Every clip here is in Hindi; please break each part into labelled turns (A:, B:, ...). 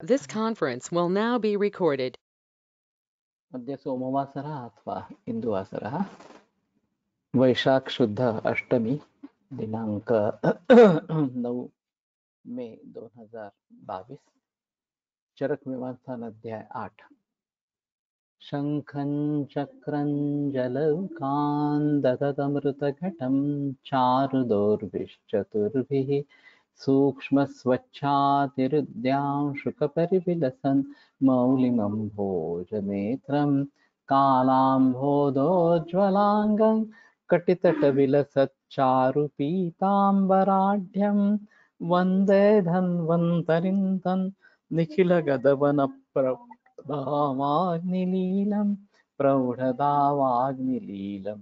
A: This conference will now be recorded.
B: अद्य सोमवासरः अथवा इन्दुवासरः वैशाख शुद्ध अष्टमी दिनांक 9 मे 2022 चरक मीमांसा अध्याय 8 शंखं चक्रं जलौकान्दततमृतघटं चारुदोर्भिश्चतुर्भिः सूक्ष्मस्वच्छातिरुद्यां शुकपरिविलसन् मौलिमम्भोजनेत्रं कालाम्भोदोज्ज्वलाङ्गं कटितटविलसच्चारुपीताम्बराढ्यं वन्दे धन्वन्तरिं तन् प्रौढदावाग्निलीलं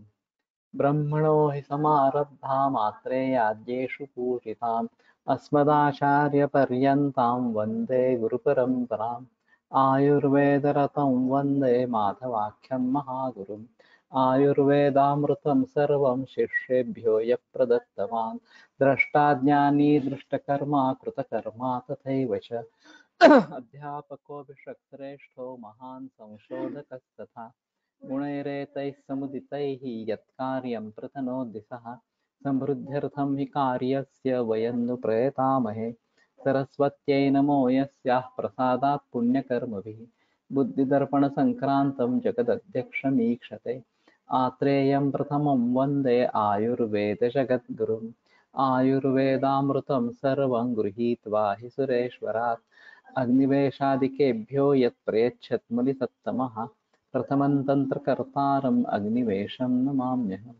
B: ब्रह्मणो हि समारब्धा मात्रेयाद्येषु पूजिताम् अस्मदाचार्यपर्यन्तां वन्दे गुरुपरम्पराम् आयुर्वेदरतं वन्दे माधवाख्यं महागुरुम् आयुर्वेदामृतं सर्वं शिष्येभ्यो यः प्रदत्तवान् द्रष्टाज्ञानी दृष्टकर्मा कृतकर्मा तथैव च अध्यापको विश्वश्रेष्ठो महान् संशोधकस्तथा गुणैरेतैः समुदितैः यत्कार्यं प्रतनोति सः समृद्ध्यर्थं हि कार्यस्य वयं नु प्रयतामहे सरस्वत्यै नमो यस्याः प्रसादात् पुण्यकर्मभिः बुद्धिदर्पणसङ्क्रान्तं जगदध्यक्षमीक्षते आत्रेयं प्रथमं वन्दे आयुर्वेदजगद्गुरुम् आयुर्वेदामृतं सर्वं गृहीत्वा हि सुरेश्वरात् अग्निवेशादिकेभ्यो यत् प्रयच्छत् मुनिसत्तमः प्रथमं तन्त्रकर्तारम् अग्निवेशं नमाम्यहम्।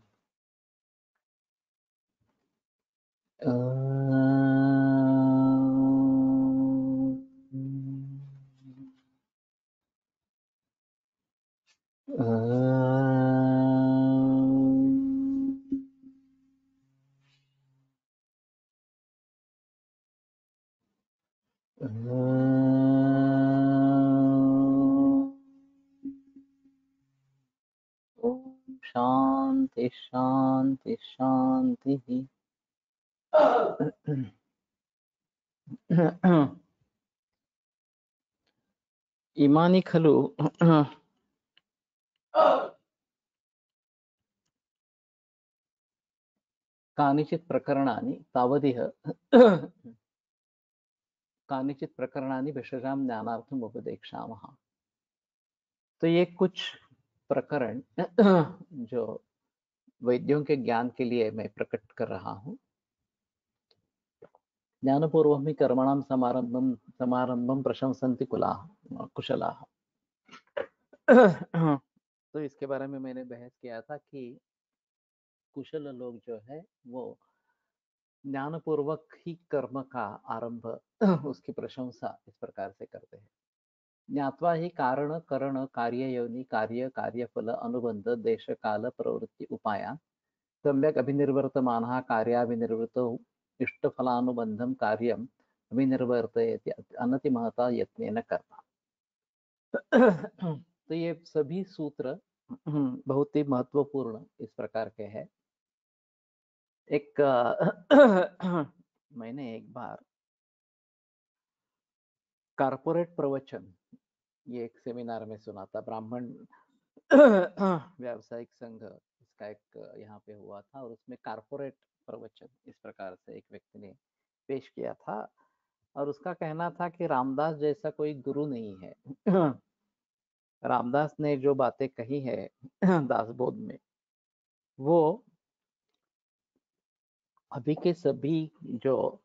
B: शांति शांति शांति। इमानि खलु कानिचित् प्रकरणानि तावदिह कानिचित् प्रकरणानि विशेषां ज्ञानार्थम् उपदेक्षामः। तो ये कुछ प्रकरण जो वैद्यों के ज्ञान के लिए मैं प्रकट कर रहा हूँ। ज्ञानपूर्वं हि कर्मणां समारंभं प्रशंसन्ति कुशलाः। तो इसके बारे में मैंने बहस किया था कि कुशल लोग जो है वो ज्ञानपूर्वक ही कर्म का आरंभ उसकी प्रशंसा इस प्रकार से करते हैं। ज्ञात्वा ही कारण करण कार्य योनि कार्य कार्यफल अनुबंध देश काल प्रवृत्ति उपाया सम्यक अभिनिर्वर्तमानः कार्याभिनिर्वृतौ इष्टफलानुबंधं कार्यम अभिनिर्वर्तयति अनतिमहता यत्नेन कर्ता। तो ये सभी सूत्र बहुत ही महत्वपूर्ण इस प्रकार के हैं। एक मैंने एक बार कारपोरेट प्रवचन ये एक सेमिनार में सुना था। ब्राह्मण व्यावसायिक संघ इसका एक यहाँ पे हुआ था और उसमें कारपोरेट प्रवचन इस प्रकार से एक व्यक्ति ने पेश किया था और उसका कहना था कि रामदास जैसा कोई गुरु नहीं है। रामदास ने जो बातें कही है दासबोध में वो अभी के सभी जो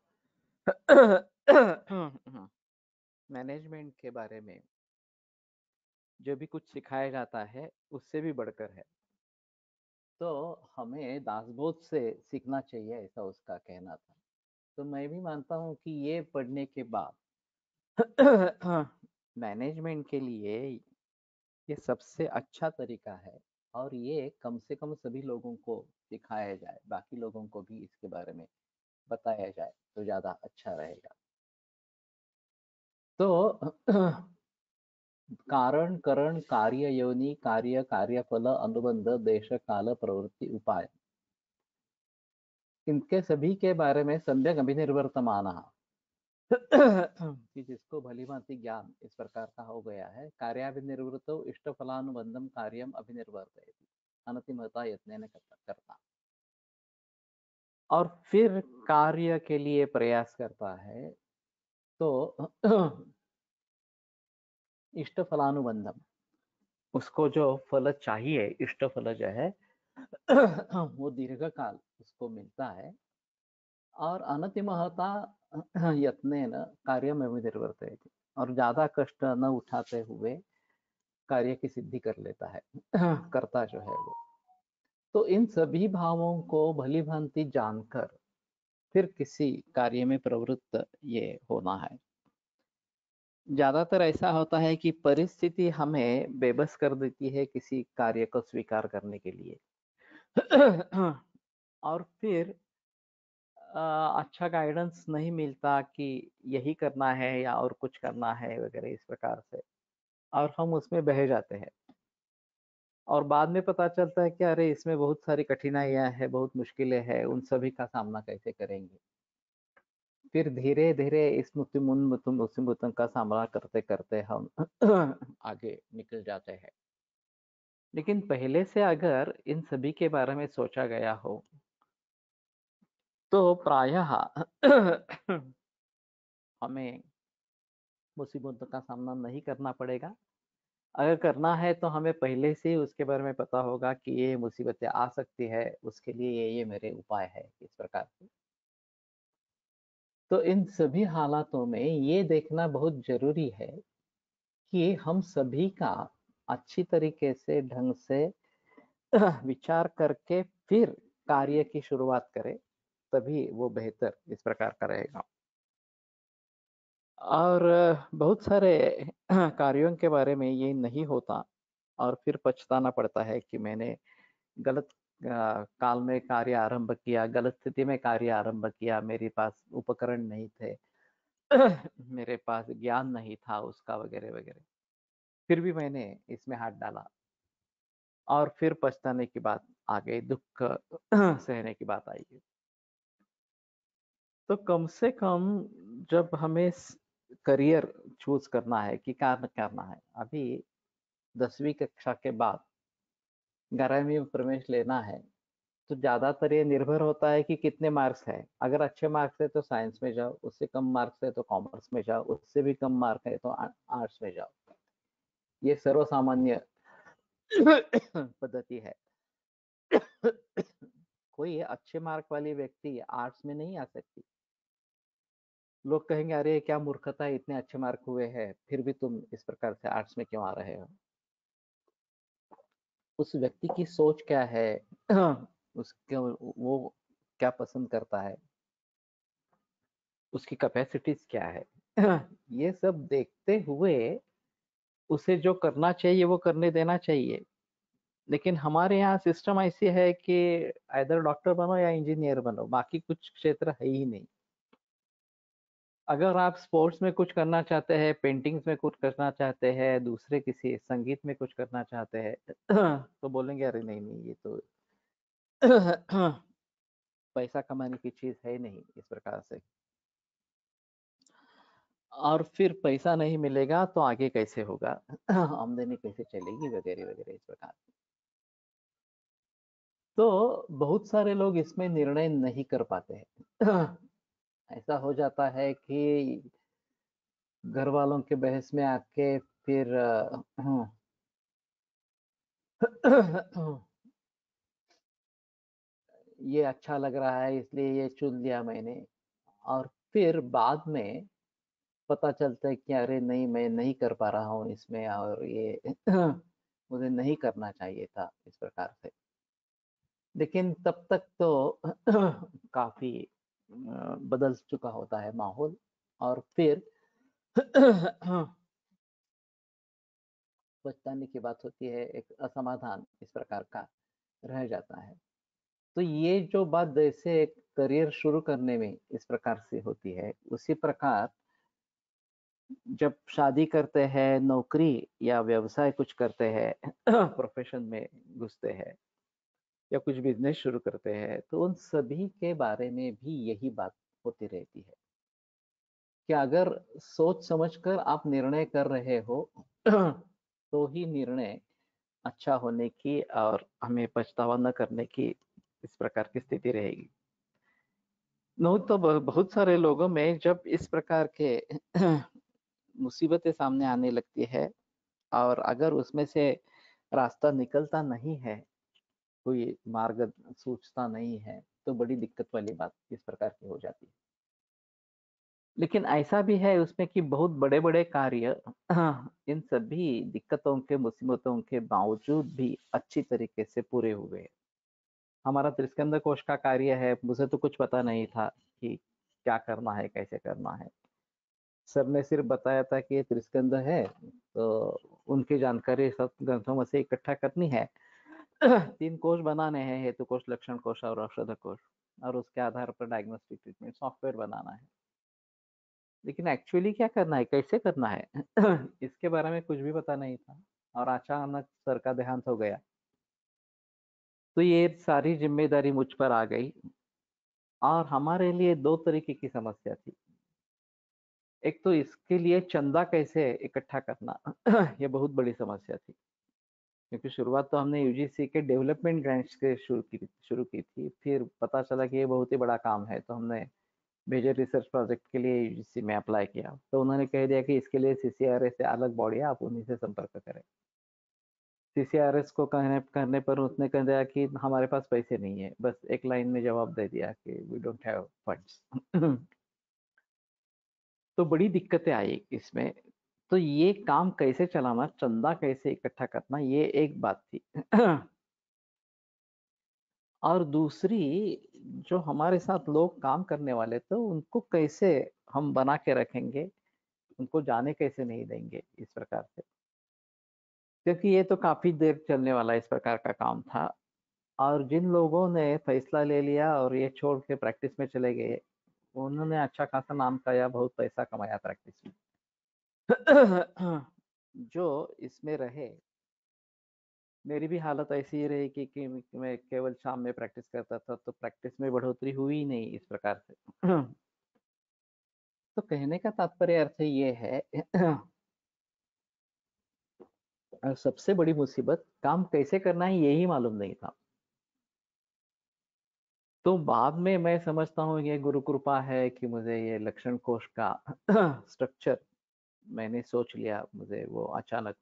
B: मैनेजमेंट के बारे में जो भी कुछ सिखाया जाता है उससे भी बढ़कर है। तो हमें दासबोध से सीखना चाहिए ऐसा उसका कहना था। तो मैं भी मानता हूँ कि ये पढ़ने के बाद मैनेजमेंट के लिए ये सबसे अच्छा तरीका है और ये कम से कम सभी लोगों को सिखाया जाए, बाकी लोगों को भी इसके बारे में बताया जाए तो ज़्यादा अच्छा रहेगा। तो कारण करण कार्य योनि कार्य कार्यफल अनुबंध देश काल प्रवृत्ति उपाय इनके सभी के बारे में सम्यक अभिनिर्वर्तमान कि जिसको भलीभांति ज्ञान इस प्रकार का हो गया है, कार्याभिनिर्वृत्तौ इष्टफलानुबंधम कार्यम अभिनिर्वर्तयति, अनतिमहता यत्नेन कर्ता। और फिर कार्य के लिए प्रयास करता है, तो इष्ट फलानुबंधम, उसको जो फल चाहिए, इष्ट फल जो है वो दीर्घकाल उसको मिलता है, और अनतिमहता यत्नेन कार्यम अभिनिर्वर्तयति, और ज्यादा कष्ट न उठाते हुए कार्य की सिद्धि कर लेता है करता जो है वो। तो इन सभी भावों को भली भांति जानकर फिर किसी कार्य में प्रवृत्त ये होना है। ज्यादातर ऐसा होता है कि परिस्थिति हमें बेबस कर देती है किसी कार्य को स्वीकार करने के लिए और फिर अच्छा गाइडेंस नहीं मिलता कि यही करना है या और कुछ करना है वगैरह इस प्रकार से, और हम उसमें बह जाते हैं। और बाद में पता चलता है कि अरे इसमें बहुत सारी कठिनाइयां हैं, बहुत मुश्किलें हैं, उन सभी का सामना कैसे करेंगे। फिर धीरे धीरे इस मुसीबतों का सामना करते करते हम आगे निकल जाते हैं। लेकिन पहले से अगर इन सभी के बारे में सोचा गया हो तो प्रायः हमें मुसीबतों का सामना नहीं करना पड़ेगा। अगर करना है तो हमें पहले से ही उसके बारे में पता होगा कि ये मुसीबतें आ सकती है, उसके लिए ये मेरे उपाय है इस प्रकार के। तो इन सभी हालातों में ये देखना बहुत जरूरी है कि हम सभी का अच्छी तरीके से ढंग से विचार करके फिर कार्य की शुरुआत करें, तभी वो बेहतर इस प्रकार का रहेगा। और बहुत सारे कार्यों के बारे में ये नहीं होता, और फिर पछताना पड़ता है कि मैंने गलत काल में कार्य आरंभ किया, गलत स्थिति में कार्य आरंभ किया, मेरे पास उपकरण नहीं थे मेरे पास ज्ञान नहीं था उसका वगैरह वगैरह, फिर भी मैंने इसमें हाथ डाला, और फिर पछताने की बात आ गई, दुख सहने की बात आई। तो कम से कम जब हमें करियर चूज करना है कि क्या करना है, अभी 10वीं कक्षा के बाद 11वीं में प्रवेश लेना है, तो ज्यादातर ये निर्भर होता है कि कितने मार्क्स है। अगर अच्छे मार्क्स है तो साइंस में जाओ, उससे कम मार्क्स है तो कॉमर्स में जाओ, उससे भी कम मार्क है तो आर्ट्स में जाओ। ये सर्वसामान्य पद्धति है। कोई अच्छे मार्क वाली व्यक्ति आर्ट्स में नहीं आ सकती। लोग कहेंगे अरे क्या मूर्खता है, इतने अच्छे मार्क हुए हैं फिर भी तुम इस प्रकार से आर्ट्स में क्यों आ रहे हो। उस व्यक्ति की सोच क्या है उसके वो क्या पसंद करता है, उसकी कैपेसिटीज क्या है ये सब देखते हुए उसे जो करना चाहिए वो करने देना चाहिए। लेकिन हमारे यहाँ सिस्टम ऐसी है कि इधर डॉक्टर बनो या इंजीनियर बनो, बाकी कुछ क्षेत्र है ही नहीं। अगर आप स्पोर्ट्स में कुछ करना चाहते हैं, पेंटिंग्स में कुछ करना चाहते हैं, दूसरे किसी संगीत में कुछ करना चाहते हैं तो बोलेंगे अरे नहीं नहीं ये तो पैसा कमाने की चीज है नहीं इस प्रकार से। और फिर पैसा नहीं मिलेगा तो आगे कैसे होगा आमदनी कैसे चलेगी वगैरह वगैरह इस प्रकार। तो बहुत सारे लोग इसमें निर्णय नहीं कर पाते हैं ऐसा हो जाता है कि घर वालों के बहस में आके फिर ये अच्छा लग रहा है इसलिए ये चुन लिया मैंने, और फिर बाद में पता चलता है कि अरे नहीं मैं नहीं कर पा रहा हूँ इसमें, और ये मुझे नहीं करना चाहिए था इस प्रकार से। लेकिन तब तक तो काफी बदल चुका होता है माहौल, और फिर पछताने की बात होती है, एक असमाधान इस प्रकार का रह जाता है। तो ये जो बात जैसे एक करियर शुरू करने में इस प्रकार से होती है, उसी प्रकार जब शादी करते हैं, नौकरी या व्यवसाय कुछ करते हैं प्रोफेशन में घुसते हैं या कुछ बिजनेस शुरू करते हैं, तो उन सभी के बारे में भी यही बात होती रहती है। कि अगर सोच समझकर आप निर्णय कर रहे हो तो ही निर्णय अच्छा होने की और हमें पछतावा न करने की इस प्रकार की स्थिति रहेगी। नहीं तो बहुत सारे लोगों में जब इस प्रकार के मुसीबतें सामने आने लगती है और अगर उसमें से रास्ता निकलता नहीं है, कोई मार्ग सूझता नहीं है, तो बड़ी दिक्कत वाली बात इस प्रकार की हो जाती है। लेकिन ऐसा भी है उसमें कि बहुत बड़े-बड़े कार्य इन सभी दिक्कतों के, मुसीबतों के बावजूद भी अच्छी तरीके से पूरे हुए। हमारा त्रिस्कंद कोश का कार्य है, मुझे तो कुछ पता नहीं था कि क्या करना है, कैसे करना है। सर ने सिर्फ बताया था कि ये त्रिस्कंद है, तो उनकी जानकारी सब ग्रंथों में से इकट्ठा करनी है। 3 कोश बनाने हैं, हेतु कोश, लक्षण कोश और औषध कोश, और उसके आधार पर डायग्नोस्टिक ट्रीटमेंट सॉफ्टवेयर बनाना है। लेकिन एक्चुअली क्या करना है, कैसे करना है इसके बारे में कुछ भी पता नहीं था और अचानक सर का देहांत हो गया। तो ये सारी ज़िम्मेदारी मुझ पर आ गई और हमारे लिए 2 तरीके की समस्या थी। एक तो इसके लिए चंदा कैसे इकट्ठा करना ये बहुत बड़ी समस्या थी। क्योंकि शुरुआत तो हमने यूजीसी के डेवलपमेंट ग्रांट्स से शुरू की थी। फिर पता चला कि ये बहुत ही बड़ा काम है, तो हमने मेजर रिसर्च प्रोजेक्ट के लिए यूजीसी में अप्लाई किया। तो उन्होंने कह दिया कि इसके लिए सीसीआरएस से अलग बॉडी है, आप उन्हीं से संपर्क करें। सीसीआरएस को कहने करने पर उसने कह दिया कि हमारे पास पैसे नहीं है। बस एक लाइन में जवाब दे दिया कि वी डोंट हैव फंड्स। तो बड़ी दिक्कतें आई इसमें। तो ये काम कैसे चलाना, चंदा कैसे इकट्ठा करना, ये एक बात थी। और दूसरी, जो हमारे साथ लोग काम करने वाले थे, उनको कैसे हम बना के रखेंगे, उनको जाने कैसे नहीं देंगे इस प्रकार से। क्योंकि ये तो काफ़ी देर चलने वाला इस प्रकार का काम था और जिन लोगों ने फैसला ले लिया और ये छोड़ के प्रैक्टिस में चले गए, उन्होंने अच्छा खासा नाम किया, बहुत पैसा कमाया प्रैक्टिस में। जो इसमें रहे, मेरी भी हालत ऐसी ही रही कि मैं केवल शाम में प्रैक्टिस करता था, तो प्रैक्टिस में बढ़ोतरी हुई ही नहीं इस प्रकार से। तो कहने का तात्पर्य अर्थ ये है सबसे बड़ी मुसीबत काम कैसे करना है यही मालूम नहीं था। तो बाद में मैं समझता हूँ ये गुरु कृपा है कि मुझे ये लक्षण कोश का स्ट्रक्चर मैंने सोच लिया, मुझे वो अचानक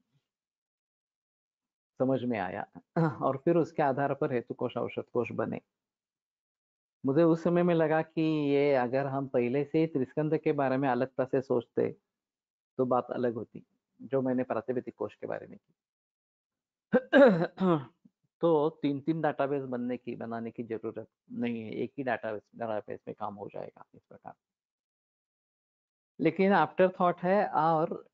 B: समझ में आया और फिर उसके आधार पर हेतु कोश, औषध कोश बने। मुझे उस समय में लगा कि ये अगर हम पहले से ही त्रिस्कंद के बारे में अलगता से सोचते, तो बात अलग होती, जो मैंने प्रातिपदिक कोश के बारे में की। तो 3-3 डाटाबेस बनाने की ज़रूरत नहीं है, एक ही डाटाबेस में काम हो जाएगा इस प्रकार। लेकिन आफ्टर थॉट है और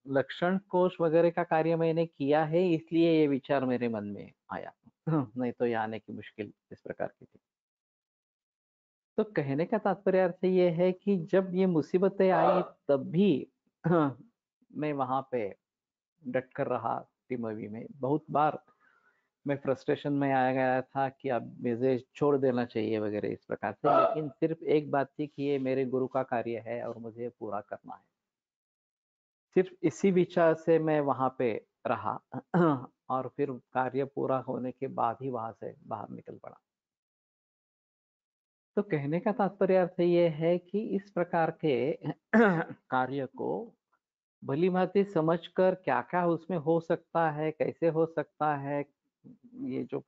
B: लक्षण कोश वगैरह का कार्य मैंने किया है, इसलिए ये विचार मेरे मन में आया। नहीं तो ये आने की मुश्किल इस प्रकार की थी। तो कहने का तात्पर्य अर्थ ये है कि जब ये मुसीबतें आई तब भी मैं वहाँ पे डट कर रहा टीम अवी में। बहुत बार मैं फ्रस्ट्रेशन में आ गया था कि अब मुझे छोड़ देना चाहिए वगैरह इस प्रकार से, लेकिन सिर्फ एक बात थी कि ये मेरे गुरु का कार्य है और मुझे पूरा करना है। सिर्फ इसी विचार से मैं वहाँ पे रहा और फिर कार्य पूरा होने के बाद ही वहाँ से बाहर निकल पड़ा। तो कहने का तात्पर्य अर्थ ये है कि इस प्रकार के कार्य को भली-भांति समझकर क्या-क्या उसमें हो सकता है, कैसे हो सकता है, ये जो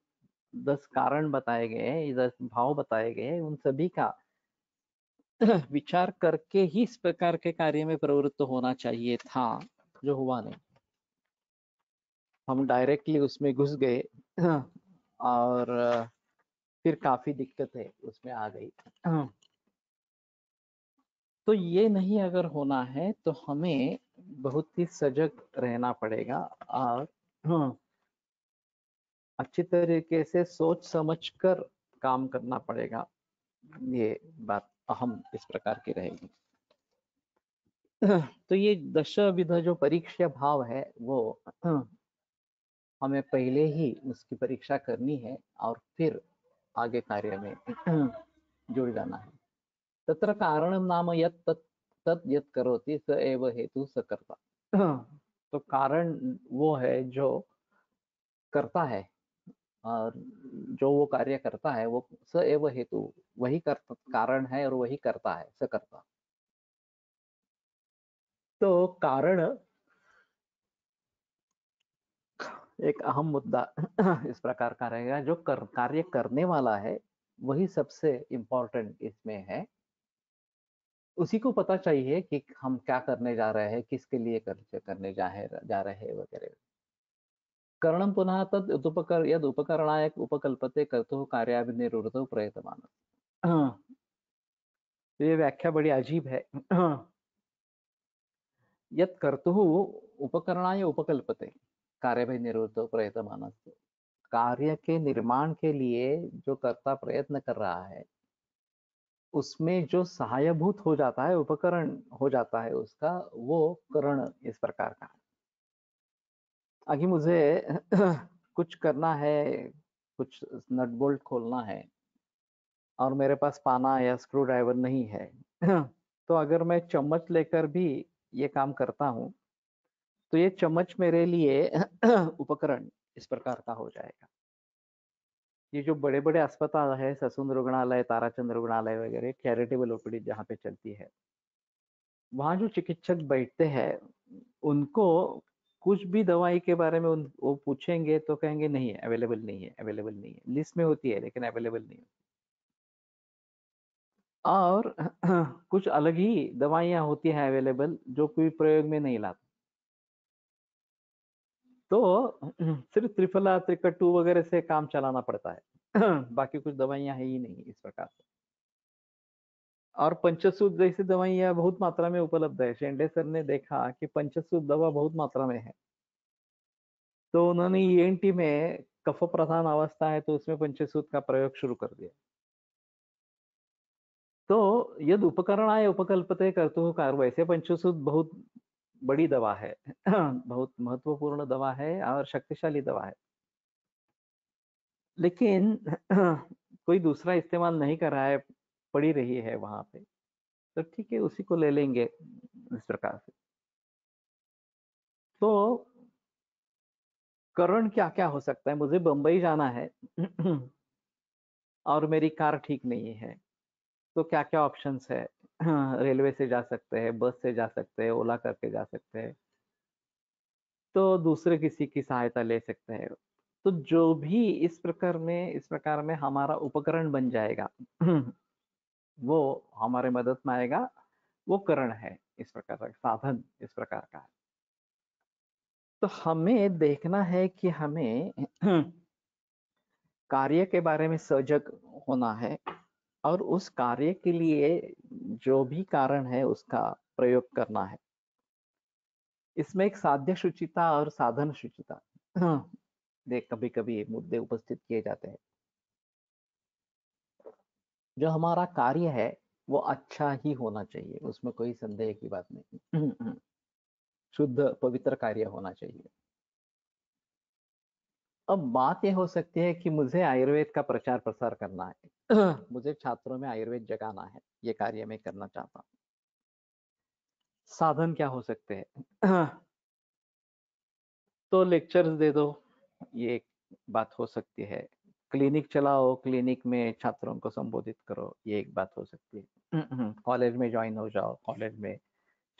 B: 10 कारण बताए गए हैं, ये 10 भाव बताए गए हैं, उन सभी का विचार करके ही इस प्रकार के कार्य में प्रवृत्त होना चाहिए था, जो हुआ नहीं। हम डायरेक्टली उसमें घुस गए और फिर काफ़ी दिक्कतें उसमें आ गई। तो ये नहीं अगर होना है, तो हमें बहुत ही सजग रहना पड़ेगा और अच्छी तरीके से सोच समझकर काम करना पड़ेगा। ये बात अहम इस प्रकार की रहेगी। तो ये दशविध जो परीक्षा भाव है वो हमें पहले ही उसकी परीक्षा करनी है और फिर आगे कार्य में जुड़ जाना है। तत्र कारणं नाम यत् तत् तत् यत् करोति स एव हेतु स कर्ता। तो कारण वो है जो करता है, और जो वो कार्य करता है वो स एव हेतु, वही कारण है और वही करता है, स कर्ता। तो कारण एक अहम मुद्दा इस प्रकार का रहेगा, जो कार्य करने वाला है वही सबसे इम्पोर्टेंट इसमें है। उसी को पता चाहिए कि हम क्या करने जा रहे हैं, किसके लिए करने जा रहे हैं वगैरह। करणं पुनः तद् यद् उपकरणाय उपकल्पते कर्तुः कार्याभिनिवृत्तौ प्रयतमानः। तो ये व्याख्या बड़ी अजीब है। यत् कर्तुः उपकरणाय उपकल्पते कार्याभिनिवृत्तौ प्रयतमानः। कार्य के निर्माण के लिए जो कर्ता प्रयत्न कर रहा है, उसमें जो सहायभूत हो जाता है, उपकरण हो जाता है उसका, वो करण इस प्रकार का है। आगे मुझे कुछ करना है, कुछ नट बोल्ट खोलना है, और मेरे पास पाना या स्क्रू ड्राइवर नहीं है। तो अगर मैं चम्मच लेकर भी ये काम करता हूँ, तो ये चम्मच मेरे लिए उपकरण इस प्रकार का हो जाएगा। ये जो बड़े-बड़े अस्पताल है, ससुन रुग्णालय, ताराचंद रुग्णालय वगैरह, चैरिटेबल ओपीडी जहाँ पे चलती है, वहाँ जो चिकित्सक बैठते हैं, उनको कुछ भी दवाई के बारे में वो पूछेंगे तो कहेंगे नहीं है, अवेलेबल नहीं है, अवेलेबल नहीं है। लिस्ट में होती है लेकिन अवेलेबल नहीं है। और कुछ अलग ही दवाइयाँ होती हैं अवेलेबल, जो कोई प्रयोग में नहीं लाते। तो सिर्फ त्रिफला, त्रिकट्टू वगैरह से काम चलाना पड़ता है। बाकी कुछ दवाइयाँ है ही नहीं इस प्रकार से। और पंचसूत जैसी दवाइयाँ बहुत मात्रा में उपलब्ध है। शेंडे सर ने देखा कि पंचसूत दवा बहुत मात्रा में है, तो उन्होंने ईएनटी में कफ प्रधान अवस्था है तो उसमें पंचसूत का प्रयोग शुरू कर दिया। तो यदि उपकरणाय उपकल्पते कर्तुः कार, वैसे पंचसूत बहुत बड़ी दवा है। बहुत महत्वपूर्ण दवा है और शक्तिशाली दवा है, लेकिन कोई दूसरा इस्तेमाल नहीं कर रहा है, पड़ी रही है वहां पे, तो ठीक है, उसी को ले लेंगे इस प्रकार से। तो करण क्या क्या हो सकता है? मुझे बंबई जाना है और मेरी कार ठीक नहीं है, तो क्या क्या ऑप्शंस है? रेलवे से जा सकते हैं, बस से जा सकते हैं, ओला करके जा सकते हैं, तो दूसरे किसी की सहायता ले सकते हैं। तो जो भी इस प्रकार में हमारा उपकरण बन जाएगा, वो हमारे मदद में आएगा, वो करण है, इस प्रकार का साधन इस प्रकार का है। तो हमें देखना है कि हमें कार्य के बारे में सजग होना है, और उस कार्य के लिए जो भी कारण है उसका प्रयोग करना है। इसमें एक साध्य शुचिता और साधन शुचिता देख कभी-कभी ये मुद्दे उपस्थित किए जाते हैं। जो हमारा कार्य है वो अच्छा ही होना चाहिए, उसमें कोई संदेह की बात नहीं। शुद्ध पवित्र कार्य होना चाहिए। अब बात ये हो सकती है कि मुझे आयुर्वेद का प्रचार प्रसार करना है। मुझे छात्रों में आयुर्वेद जगाना है, ये कार्य मैं करना चाहता हूँ। साधन क्या हो सकते हैं? तो लेक्चर्स दे दो, ये एक बात हो सकती है। क्लिनिक चलाओ, क्लिनिक में छात्रों को संबोधित करो, ये एक बात हो सकती है। कॉलेज में ज्वाइन हो जाओ, कॉलेज में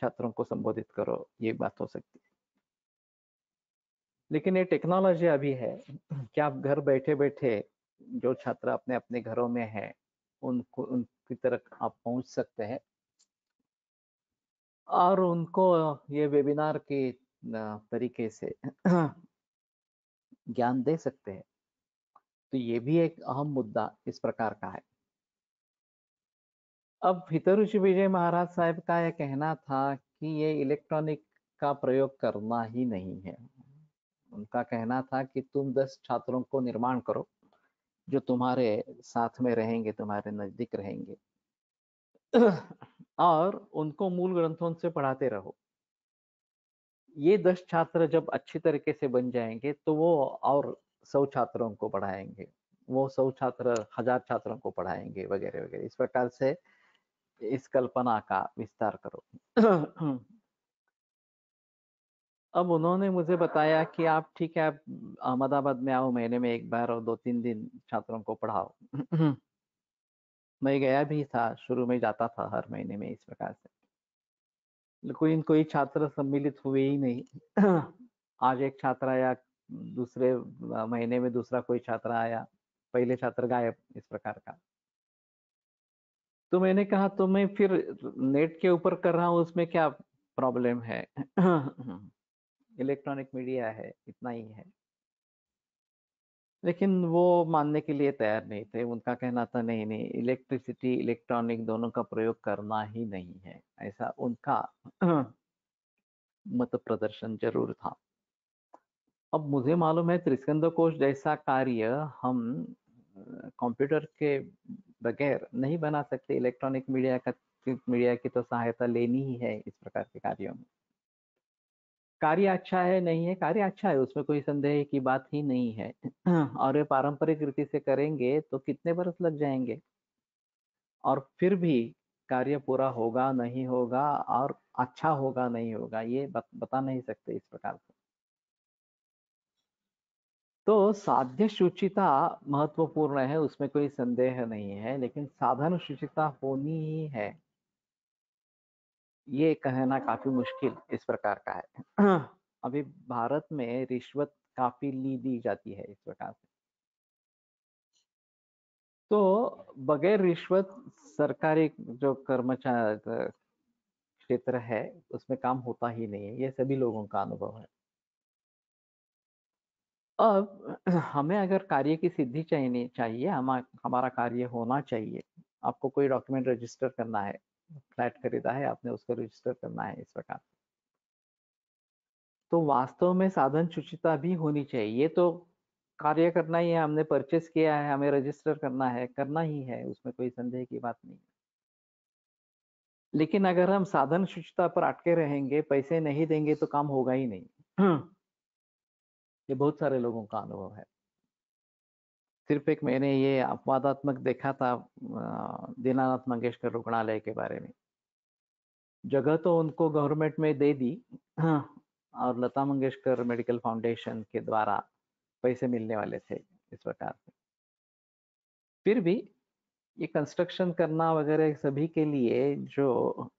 B: छात्रों को संबोधित करो, ये बात हो सकती है। लेकिन ये टेक्नोलॉजी अभी है कि आप घर बैठे बैठे जो छात्र अपने अपने घरों में हैं, उनको उनकी तरफ आप पहुंच सकते हैं, और उनको ये वेबिनार के तरीके से ज्ञान दे सकते हैं। तो ये भी एक अहम मुद्दा इस प्रकार का है। अब हितरुषि विजय महाराज साहब का यह कहना था कि ये इलेक्ट्रॉनिक का प्रयोग करना ही नहीं है। उनका कहना था कि तुम 10 छात्रों को निर्माण करो जो तुम्हारे साथ में रहेंगे, तुम्हारे नजदीक रहेंगे, और उनको मूल ग्रंथों से पढ़ाते रहो। ये 10 छात्र जब अच्छी तरीके से बन जाएंगे तो वो और 100 छात्रों को पढ़ाएंगे, वो 100 छात्र 1000 छात्रों को पढ़ाएंगे, वगैरह वगैरह। इस प्रकार से इस कल्पना का विस्तार करो। अब उन्होंने मुझे बताया कि आप ठीक है, आप अहमदाबाद में आओ महीने में एक बार और 2-3 दिन छात्रों को पढ़ाओ। मैं गया भी था, शुरू में जाता था हर महीने में इस प्रकार से, लेकिन कोई छात्र सम्मिलित हुए ही नहीं। आज एक छात्र आया, दूसरे महीने में दूसरा कोई छात्र आया, पहले छात्र गायब, इस प्रकार का। तो मैंने कहा तो मैं फिर नेट के ऊपर कर रहा हूँ, उसमें क्या प्रॉब्लम है? इलेक्ट्रॉनिक मीडिया है, इतना ही है। लेकिन वो मानने के लिए तैयार नहीं थे। उनका कहना था नहीं नहीं, इलेक्ट्रिसिटी इलेक्ट्रॉनिक दोनों का प्रयोग करना ही नहीं है, ऐसा उनका मत प्रदर्शन जरूर था। अब मुझे मालूम है त्रिस्कंद कोश जैसा कार्य हम कंप्यूटर के बगैर नहीं बना सकते। इलेक्ट्रॉनिक मीडिया की तो सहायता लेनी ही है इस प्रकार के कार्यों में। कार्य अच्छा है नहीं है, कार्य अच्छा है, उसमें कोई संदेह की बात ही नहीं है। और ये पारंपरिक रीति से करेंगे तो कितने बरस लग जाएंगे, और फिर भी कार्य पूरा होगा नहीं होगा, और अच्छा होगा नहीं होगा, ये बता नहीं सकते इस प्रकार से। तो साध्य शुचिता महत्वपूर्ण है, उसमें कोई संदेह नहीं है, लेकिन साधन शुचिता होनी ही है, ये कहना काफी मुश्किल इस प्रकार का है। अभी भारत में रिश्वत काफी ली जाती है इस प्रकार से। तो बगैर रिश्वत सरकारी जो कर्मचारी क्षेत्र है उसमें काम होता ही नहीं है, ये सभी लोगों का अनुभव है। अब हमें अगर कार्य की सिद्धि चाहिए चाहिए हमारा कार्य होना चाहिए। आपको कोई डॉक्यूमेंट रजिस्टर करना है, फ्लैट खरीदा है आपने, उसको रजिस्टर करना है इस प्रकार। तो वास्तव में साधन शुचिता भी होनी चाहिए। ये तो कार्य करना ही है, हमने परचेस किया है, हमें रजिस्टर करना है, करना ही है, उसमें कोई संदेह की बात नहीं। लेकिन अगर हम साधन शुचिता पर अटके रहेंगे, पैसे नहीं देंगे, तो काम होगा ही नहीं। ये बहुत सारे लोगों का अनुभव है। सिर्फ एक मैंने ये अपवादात्मक देखा था दीनानाथ मंगेशकर रुग्णालय के बारे में। जगह तो उनको गवर्नमेंट में दे दी, और लता मंगेशकर मेडिकल फाउंडेशन के द्वारा पैसे मिलने वाले थे इस प्रकार से। फिर भी ये कंस्ट्रक्शन करना वगैरह सभी के लिए जो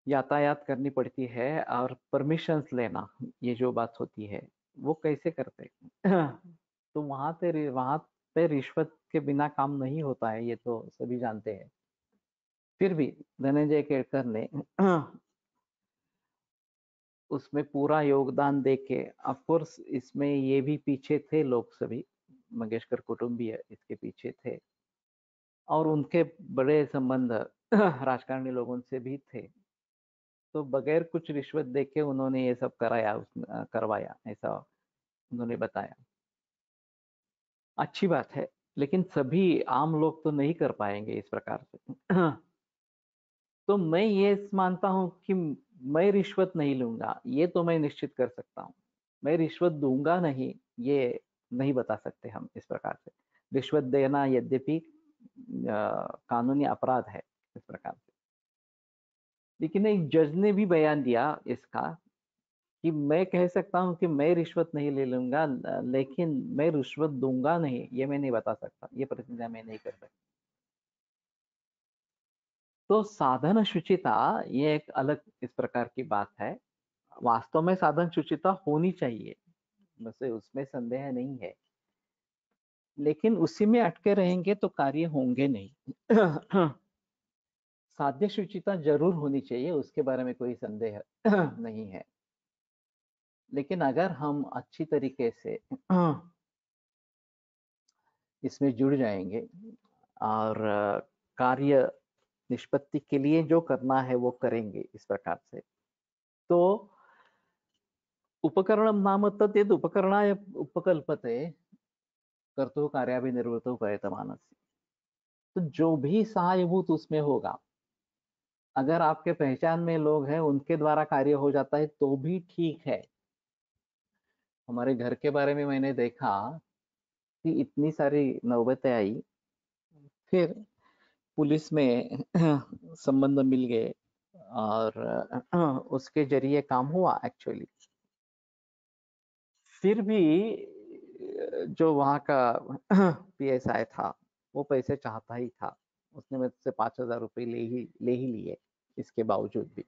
B: यातायात करनी पड़ती है और परमिशंस लेना, ये जो बात होती है, वो कैसे करते? तो वहां पे रिश्वत के बिना काम नहीं होता है, ये तो सभी जानते हैं। फिर भी धनंजय केड़कर ने उसमें पूरा योगदान देके, ऑफ कोर्स इसमें ये भी पीछे थे लोग सभी, मंगेशकर कुटुंबीय इसके पीछे थे, और उनके बड़े संबंध राजकारणी लोगों से भी थे। तो बगैर कुछ रिश्वत देके उन्होंने ये सब करवाया, ऐसा उन्होंने बताया। अच्छी बात है, लेकिन सभी आम लोग तो नहीं कर पाएंगे इस प्रकार से। तो मैं ये मानता हूं कि मैं रिश्वत नहीं लूंगा, ये तो मैं निश्चित कर सकता हूँ। मैं रिश्वत दूंगा नहीं, ये नहीं बता सकते हम इस प्रकार से। रिश्वत देना यद्यपि कानूनी अपराध है इस प्रकार से। लेकिन एक जज ने भी बयान दिया इसका, कि मैं कह सकता हूं कि मैं रिश्वत नहीं ले लूंगा, लेकिन मैं रिश्वत दूंगा नहीं, ये मैं नहीं बता सकता, ये प्रतिज्ञा मैं नहीं कर सकता। तो साधन शुचिता ये एक अलग इस प्रकार की बात है। वास्तव में साधन शुचिता होनी चाहिए, वैसे उसमें संदेह नहीं है, लेकिन उसी में अटके रहेंगे तो कार्य होंगे नहीं। साध्य शुचिता जरूर होनी चाहिए, उसके बारे में कोई संदेह नहीं है। लेकिन अगर हम अच्छी तरीके से इसमें जुड़ जाएंगे और कार्य निष्पत्ति के लिए जो करना है वो करेंगे इस प्रकार से, तो उपकरणं नाम तत् यद् उपकरणाय उपकल्पते कर्तुः कार्याभिनिर्वृतौ प्रयतमानस्य। तो जो भी सहायभूत उसमें होगा, अगर आपके पहचान में लोग हैं उनके द्वारा कार्य हो जाता है तो भी ठीक है। हमारे घर के बारे में मैंने देखा कि इतनी सारी नौबतें आई, फिर पुलिस में संबंध मिल गए और उसके जरिए काम हुआ एक्चुअली। फिर भी जो वहाँ का पीएसआई था, वो पैसे चाहता ही था। उसने मुझसे 5,000 रुपए ले ही लिए, इसके बावजूद भी।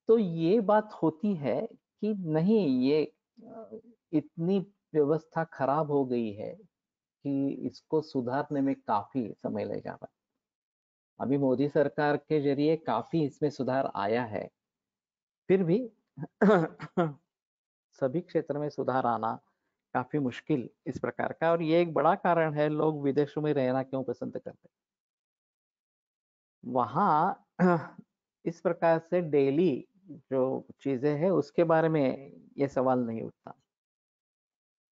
B: तो ये बात होती है कि नहीं, ये इतनी व्यवस्था खराब हो गई है कि इसको सुधारने में काफ़ी समय लगेगा। अभी मोदी सरकार के ज़रिए काफ़ी इसमें सुधार आया है, फिर भी सभी क्षेत्र में सुधार आना काफ़ी मुश्किल इस प्रकार का, और ये एक बड़ा कारण है लोग विदेशों में रहना क्यों पसंद करते हैं। वहाँ इस प्रकार से डेली जो चीज़ें हैं उसके बारे में ये सवाल नहीं उठता।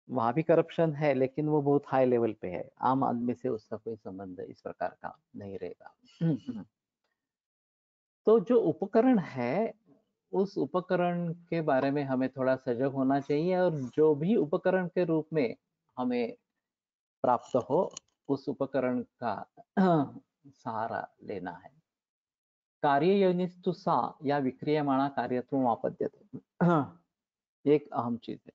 B: वहाँ भी करप्शन है, लेकिन वो बहुत हाई लेवल पे है। आम आदमी से उसका कोई संबंध इस प्रकार का नहीं रहेगा। तो जो उपकरण है, उस उपकरण के बारे में हमें थोड़ा सजग होना चाहिए, और जो भी उपकरण के रूप में हमें प्राप्त हो, उस उपकरण का सहारा लेना है। कार्ययोनिस्तु सा या विक्रियमाणा कार्यत्वम् आपद्यते। एक अहम चीज है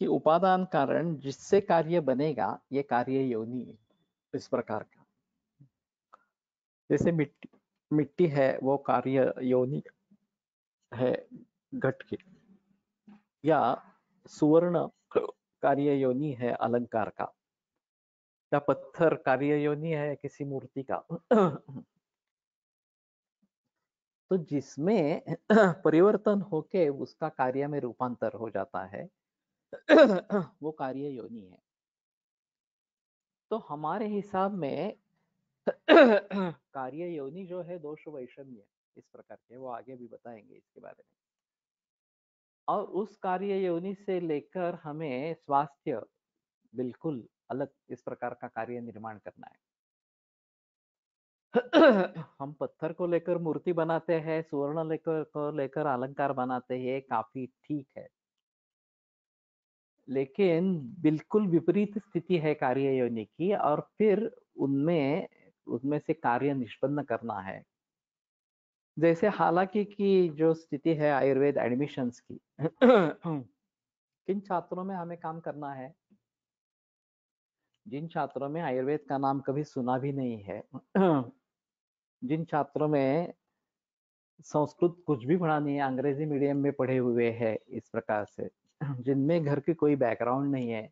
B: कि उपादान कारण जिससे कार्य बनेगा, ये कार्य योनि है इस प्रकार का। जैसे मिट्टी मिट्टी है, वो कार्य योनि है घट की, या सुवर्ण कार्य योनि है अलंकार का, या पत्थर कार्य योनि है किसी मूर्ति का। तो जिसमें परिवर्तन होके उसका कार्य में रूपांतर हो जाता है, वो कार्य योनि है। तो हमारे हिसाब में कार्य योनि जो है दोष वैषम्य इस प्रकार के, वो आगे भी बताएंगे इसके बारे में। और उस कार्य योनि से लेकर हमें स्वास्थ्य बिल्कुल अलग इस प्रकार का कार्य निर्माण करना है। हम पत्थर को लेकर मूर्ति बनाते हैं, सुवर्ण लेकर अलंकार बनाते हैं, काफी ठीक है। लेकिन बिल्कुल विपरीत स्थिति है कार्य योनि की, और फिर उनमें उनमें से कार्य निष्पन्न करना है। जैसे हालांकि की जो स्थिति है आयुर्वेद एडमिशंस की, किन छात्रों में हमें काम करना है, जिन छात्रों में आयुर्वेद का नाम कभी सुना भी नहीं है, जिन छात्रों में संस्कृत कुछ भी पढ़ा नहीं है, अंग्रेजी मीडियम में पढ़े हुए हैं इस प्रकार से, जिनमें घर की कोई बैकग्राउंड नहीं है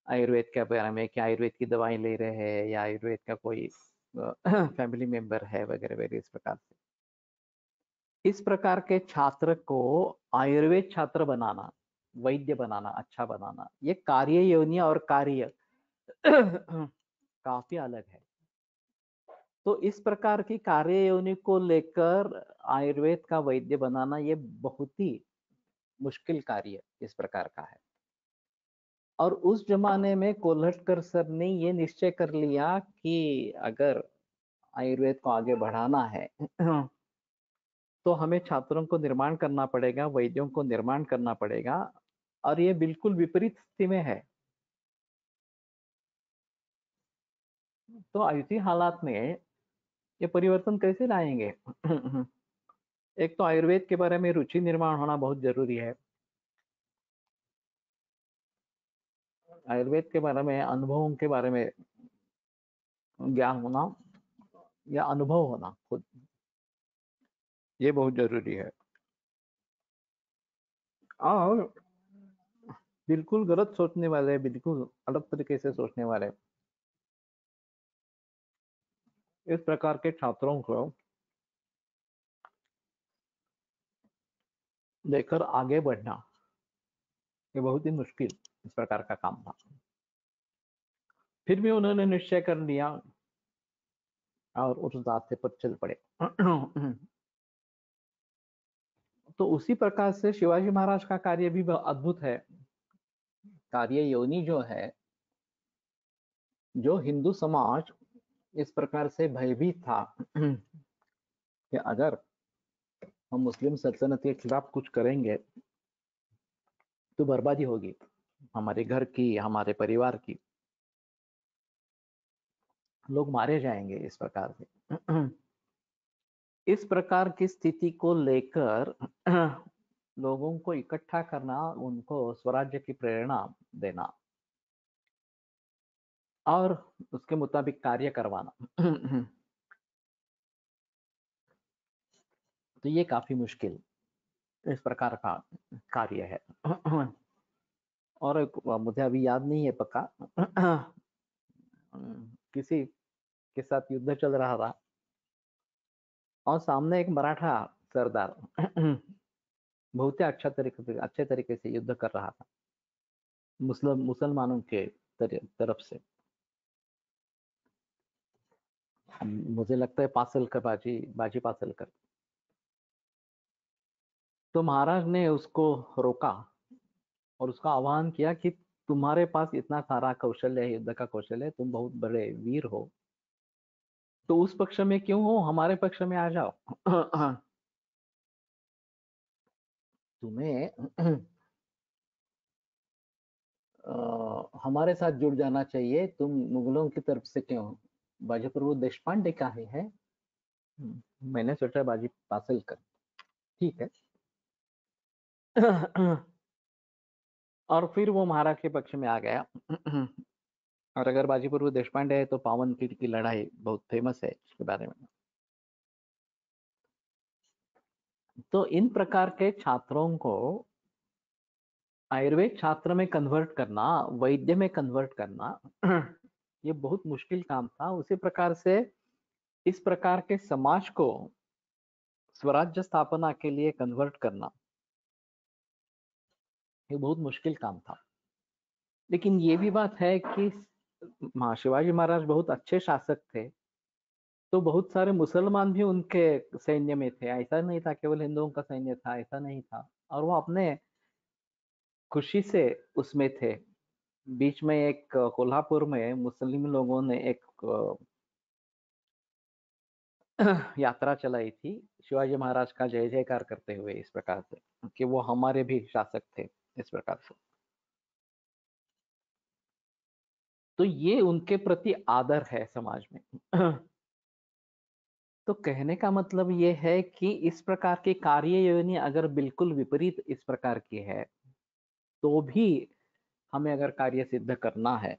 B: आयुर्वेद के बारे में, कि आयुर्वेद की दवाई ले रहे हैं या आयुर्वेद का कोई फैमिली मेंबर है वगैरह वगैरह, इस प्रकार से इस प्रकार के छात्र को आयुर्वेद छात्र बनाना, वैद्य बनाना, अच्छा बनाना, ये कार्य योनि और कार्य काफी अलग है। तो इस प्रकार की कार्य योनि को लेकर आयुर्वेद का वैद्य बनाना ये बहुत ही मुश्किल कार्य इस प्रकार का है। और उस जमाने में कोल्हटकर सर ने ये निश्चय कर लिया कि अगर आयुर्वेद को आगे बढ़ाना है तो हमें छात्रों को निर्माण करना पड़ेगा, वैद्यों को निर्माण करना पड़ेगा, और ये बिल्कुल विपरीत स्थिति में है। तो ऐसी हालात में ये परिवर्तन कैसे लाएंगे? एक तो आयुर्वेद के बारे में रुचि निर्माण होना बहुत जरूरी है। आयुर्वेद के बारे में, अनुभवों के बारे में ज्ञान होना या अनुभव होना खुद, ये बहुत जरूरी है। और बिल्कुल गलत सोचने वाले, बिल्कुल अलग तरीके से सोचने वाले, इस प्रकार के छात्रों को लेकर आगे बढ़ना ये बहुत ही मुश्किल इस प्रकार का काम था। फिर भी उन्होंने निश्चय कर लिया और उस रास्ते पर चल पड़े। तो उसी प्रकार से शिवाजी महाराज का कार्य भी अद्भुत है। कार्य योनि जो है, जो हिंदू समाज इस प्रकार से भयभीत था कि अगर हम मुस्लिम सल्तनत के खिलाफ कुछ करेंगे तो बर्बादी होगी हमारे घर की, हमारे परिवार की। लोग मारे जाएंगे इस प्रकार से। इस प्रकार की स्थिति को लेकर लोगों को इकट्ठा करना, उनको स्वराज्य की प्रेरणा देना और उसके मुताबिक कार्य करवाना। तो ये काफी मुश्किल इस प्रकार का कार्य है। और मुझे अभी याद नहीं है पक्का। किसी के साथ युद्ध चल रहा था और सामने एक मराठा सरदार बहुत ही अच्छे तरीके से युद्ध कर रहा था मुसलमानों के तरफ से। मुझे लगता है पासलकर, बाजी पासलकर। तो महाराज ने उसको रोका और उसका आह्वान किया कि तुम्हारे पास इतना सारा कौशल्य है, युद्ध का कौशल्य है, तुम बहुत बड़े वीर हो, तो उस पक्ष में क्यों हो, हमारे पक्ष में आ जाओ। तुम्हें हमारे साथ जुड़ जाना चाहिए, तुम मुगलों की तरफ से क्यों हो? बाजी प्रभु देशपांडे का ही है। मैंने सोचा बाजी पासलकर, ठीक है। और फिर वो महाराज के पक्ष में आ गया। और अगर बाजी प्रभु देशपांडे है तो पावन की लड़ाई बहुत फेमस है इसके बारे में। तो इन प्रकार के छात्रों को आयुर्वेद छात्र में कन्वर्ट करना, वैद्य में कन्वर्ट करना, ये बहुत मुश्किल काम था। उसी प्रकार से इस प्रकार के समाज को स्वराज्य स्थापना के लिए कन्वर्ट करना, ये बहुत मुश्किल काम था। लेकिन ये भी बात है कि शिवाजी महाराज बहुत अच्छे शासक थे, तो बहुत सारे मुसलमान भी उनके सैन्य में थे। ऐसा नहीं था केवल हिंदुओं का सैन्य था, ऐसा नहीं था। और वो अपने खुशी से उसमें थे। बीच में एक कोल्हापुर में मुस्लिम लोगों ने एक यात्रा चलाई थी शिवाजी महाराज का जय जयकार करते हुए, इस प्रकार से कि वो हमारे भी शासक थे, इस प्रकार से। तो ये उनके प्रति आदर है समाज में। तो कहने का मतलब ये है कि इस प्रकार की कार्य योनि अगर बिल्कुल विपरीत इस प्रकार की है, तो भी हमें अगर कार्य सिद्ध करना है,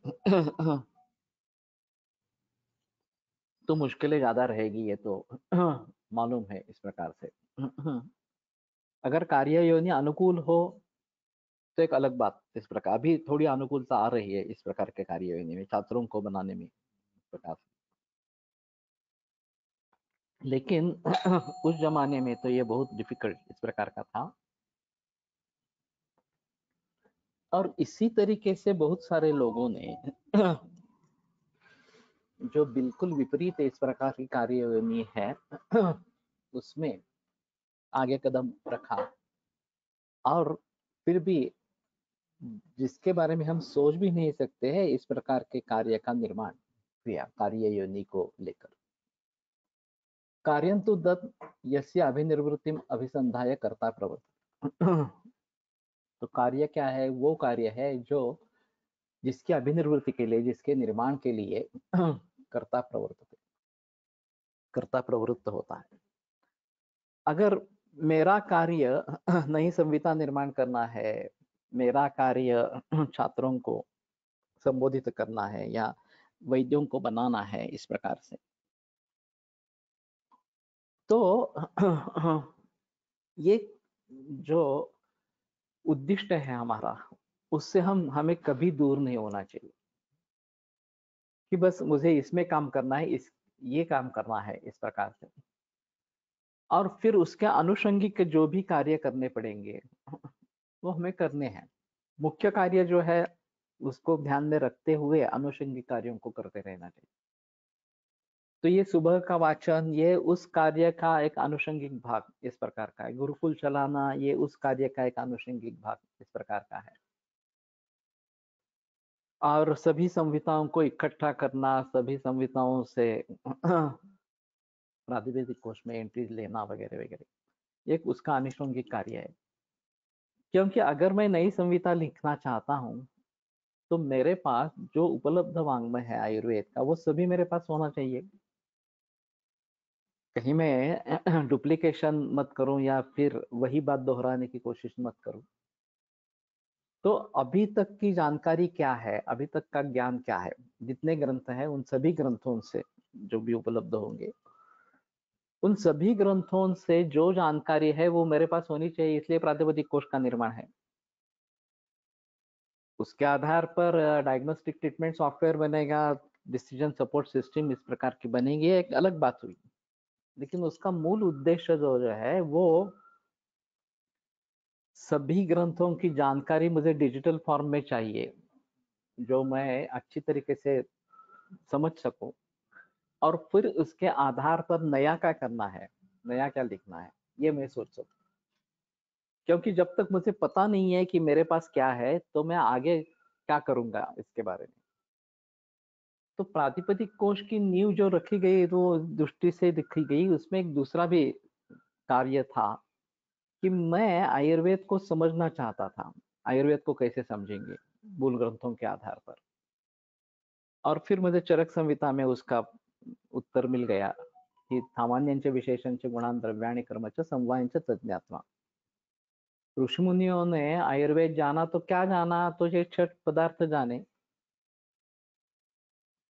B: तो मुश्किलें ज्यादा रहेगी, ये तो मालूम है इस प्रकार से। अगर कार्य योनि अनुकूल हो तो एक अलग बात। इस प्रकार अभी थोड़ी अनुकूलता आ रही है इस प्रकार के कार्य योनि में, छात्रों को बनाने में, इस प्रकार से। लेकिन उस जमाने में तो ये बहुत डिफिकल्ट इस प्रकार का था। और इसी तरीके से बहुत सारे लोगों ने जो बिल्कुल विपरीत इस प्रकार की कार्ययोनि है, उसमें आगे कदम रखा। और फिर भी जिसके बारे में हम सोच भी नहीं सकते हैं, इस प्रकार के कार्य का निर्माण किया कार्य योनि को लेकर। कार्यं तु दत्त यस्य अभिनिर्वृत्तिम अभिसंधाय कर्ता प्रवर्तते। तो कार्य क्या है? वो कार्य है जो जिसकी अभिनिर्वृत्ति के लिए, जिसके निर्माण के लिए कर्ता प्रवर्तते, कर्ता प्रवृत्त होता है। अगर मेरा कार्य नई संविधा निर्माण करना है, मेरा कार्य छात्रों को संबोधित करना है या वैद्यों को बनाना है इस प्रकार से, तो ये जो उद्दिष्ट है हमारा, उससे हमें कभी दूर नहीं होना चाहिए कि बस मुझे इसमें काम करना है, ये काम करना है इस प्रकार से। और फिर उसके अनुषंगिक जो भी कार्य करने पड़ेंगे वो हमें करने हैं। मुख्य कार्य जो है उसको ध्यान में रखते हुए अनुषंगिक कार्यों को करते रहना चाहिए। तो ये सुबह का वाचन, ये उस कार्य का एक अनुषंगिक भाग इस प्रकार का है। गुरुकुल चलाना, ये उस कार्य का एक अनुषंगिक भाग इस प्रकार का है। और सभी संहिताओं को इकट्ठा करना, सभी संहिताओं से प्रातिवेदिक कोश में एंट्री लेना वगैरह वगैरह, एक उसका अनुषंगिक कार्य है। क्योंकि अगर मैं नई संहिता लिखना चाहता हूँ तो मेरे पास जो उपलब्ध वाङ्मय है आयुर्वेद का, वो सभी मेरे पास होना चाहिए। कहीं मैं डुप्लीकेशन मत करूँ या फिर वही बात दोहराने की कोशिश मत करूँ। तो अभी तक की जानकारी क्या है? अभी तक का ज्ञान क्या है? जितने ग्रंथ हैं, उन सभी ग्रंथों से जो भी उपलब्ध होंगे, उन सभी ग्रंथों से जो जानकारी है, वो मेरे पास होनी चाहिए, इसलिए प्रातिपदिक कोश का निर्माण है। उसके आधार पर डायग्नोस्टिक ट्रीटमेंट सॉफ्टवेयर बनेगा, डिसीजन सपोर्ट सिस्टम इस प्रकार की बनेगी, एक अलग बात हुई। लेकिन उसका मूल उद्देश्य जो है, वो सभी ग्रंथों की जानकारी मुझे डिजिटल फॉर्म में चाहिए, जो मैं अच्छी तरीके से समझ सकूं, और फिर उसके आधार पर नया क्या करना है, नया क्या लिखना है, ये मैं सोच सकूं। क्योंकि जब तक मुझे पता नहीं है कि मेरे पास क्या है, तो मैं आगे क्या करूंगा इसके बारे में। तो प्रातिपदिक कोश की नींव जो रखी गई, वो दृष्टि से लिखी गई, उसमें एक दूसरा भी कार्य था कि मैं आयुर्वेद को समझना चाहता था। आयुर्वेद को कैसे समझेंगे? मूल ग्रंथों के आधार पर। और फिर मुझे चरक संहिता में उसका उत्तर मिल गया कि सामान्यांचे विशेषांचे गुणान द्रव्याणि कर्मच समवायांच तज्ञात्वा। ऋषि मुनियों ने आयुर्वेद जाना तो क्या जाना, तो ये 6 पदार्थ जाने,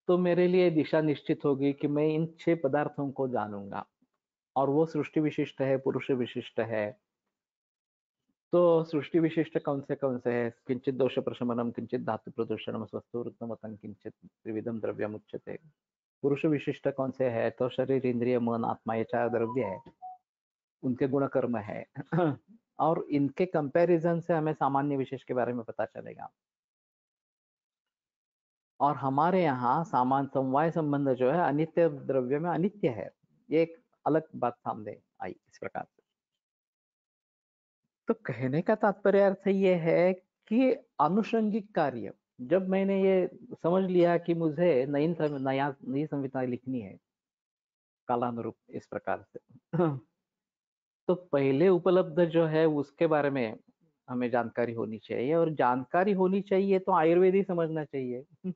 B: तो मेरे लिए दिशा निश्चित होगी कि मैं इन 6 पदार्थों को जानूंगा। और वो सृष्टि विशिष्ट है, पुरुष विशिष्ट है। तो सृष्टि विशिष्ट कौन से है? किंचित दोष प्रशमनम, किंचित धातु प्रदूषणम, स्वस्तुरत्नमतं, किंचित त्रिविधम द्रव्यम उच्यते। पुरुष विशिष्ट कौन से है? तो शरीर, इंद्रिय, मन, आत्मा, ये 4 द्रव्य है, उनके गुण कर्म है। और इनके कंपैरिजन से हमें सामान्य विशेष के बारे में पता चलेगा। और हमारे यहाँ सामान समवाय संबंध जो है, अनित्य द्रव्य में अनित्य है, ये एक अलग बात सामने आई इस प्रकार से। तो कहने का तात्पर्य अर्थ ये है कि अनुषंगिक कार्य, जब मैंने ये समझ लिया कि मुझे नई संहिता लिखनी है कालानुरूप इस प्रकार से, तो पहले उपलब्ध जो है उसके बारे में हमें जानकारी होनी चाहिए, और जानकारी होनी चाहिए तो आयुर्वेद ही समझना चाहिए।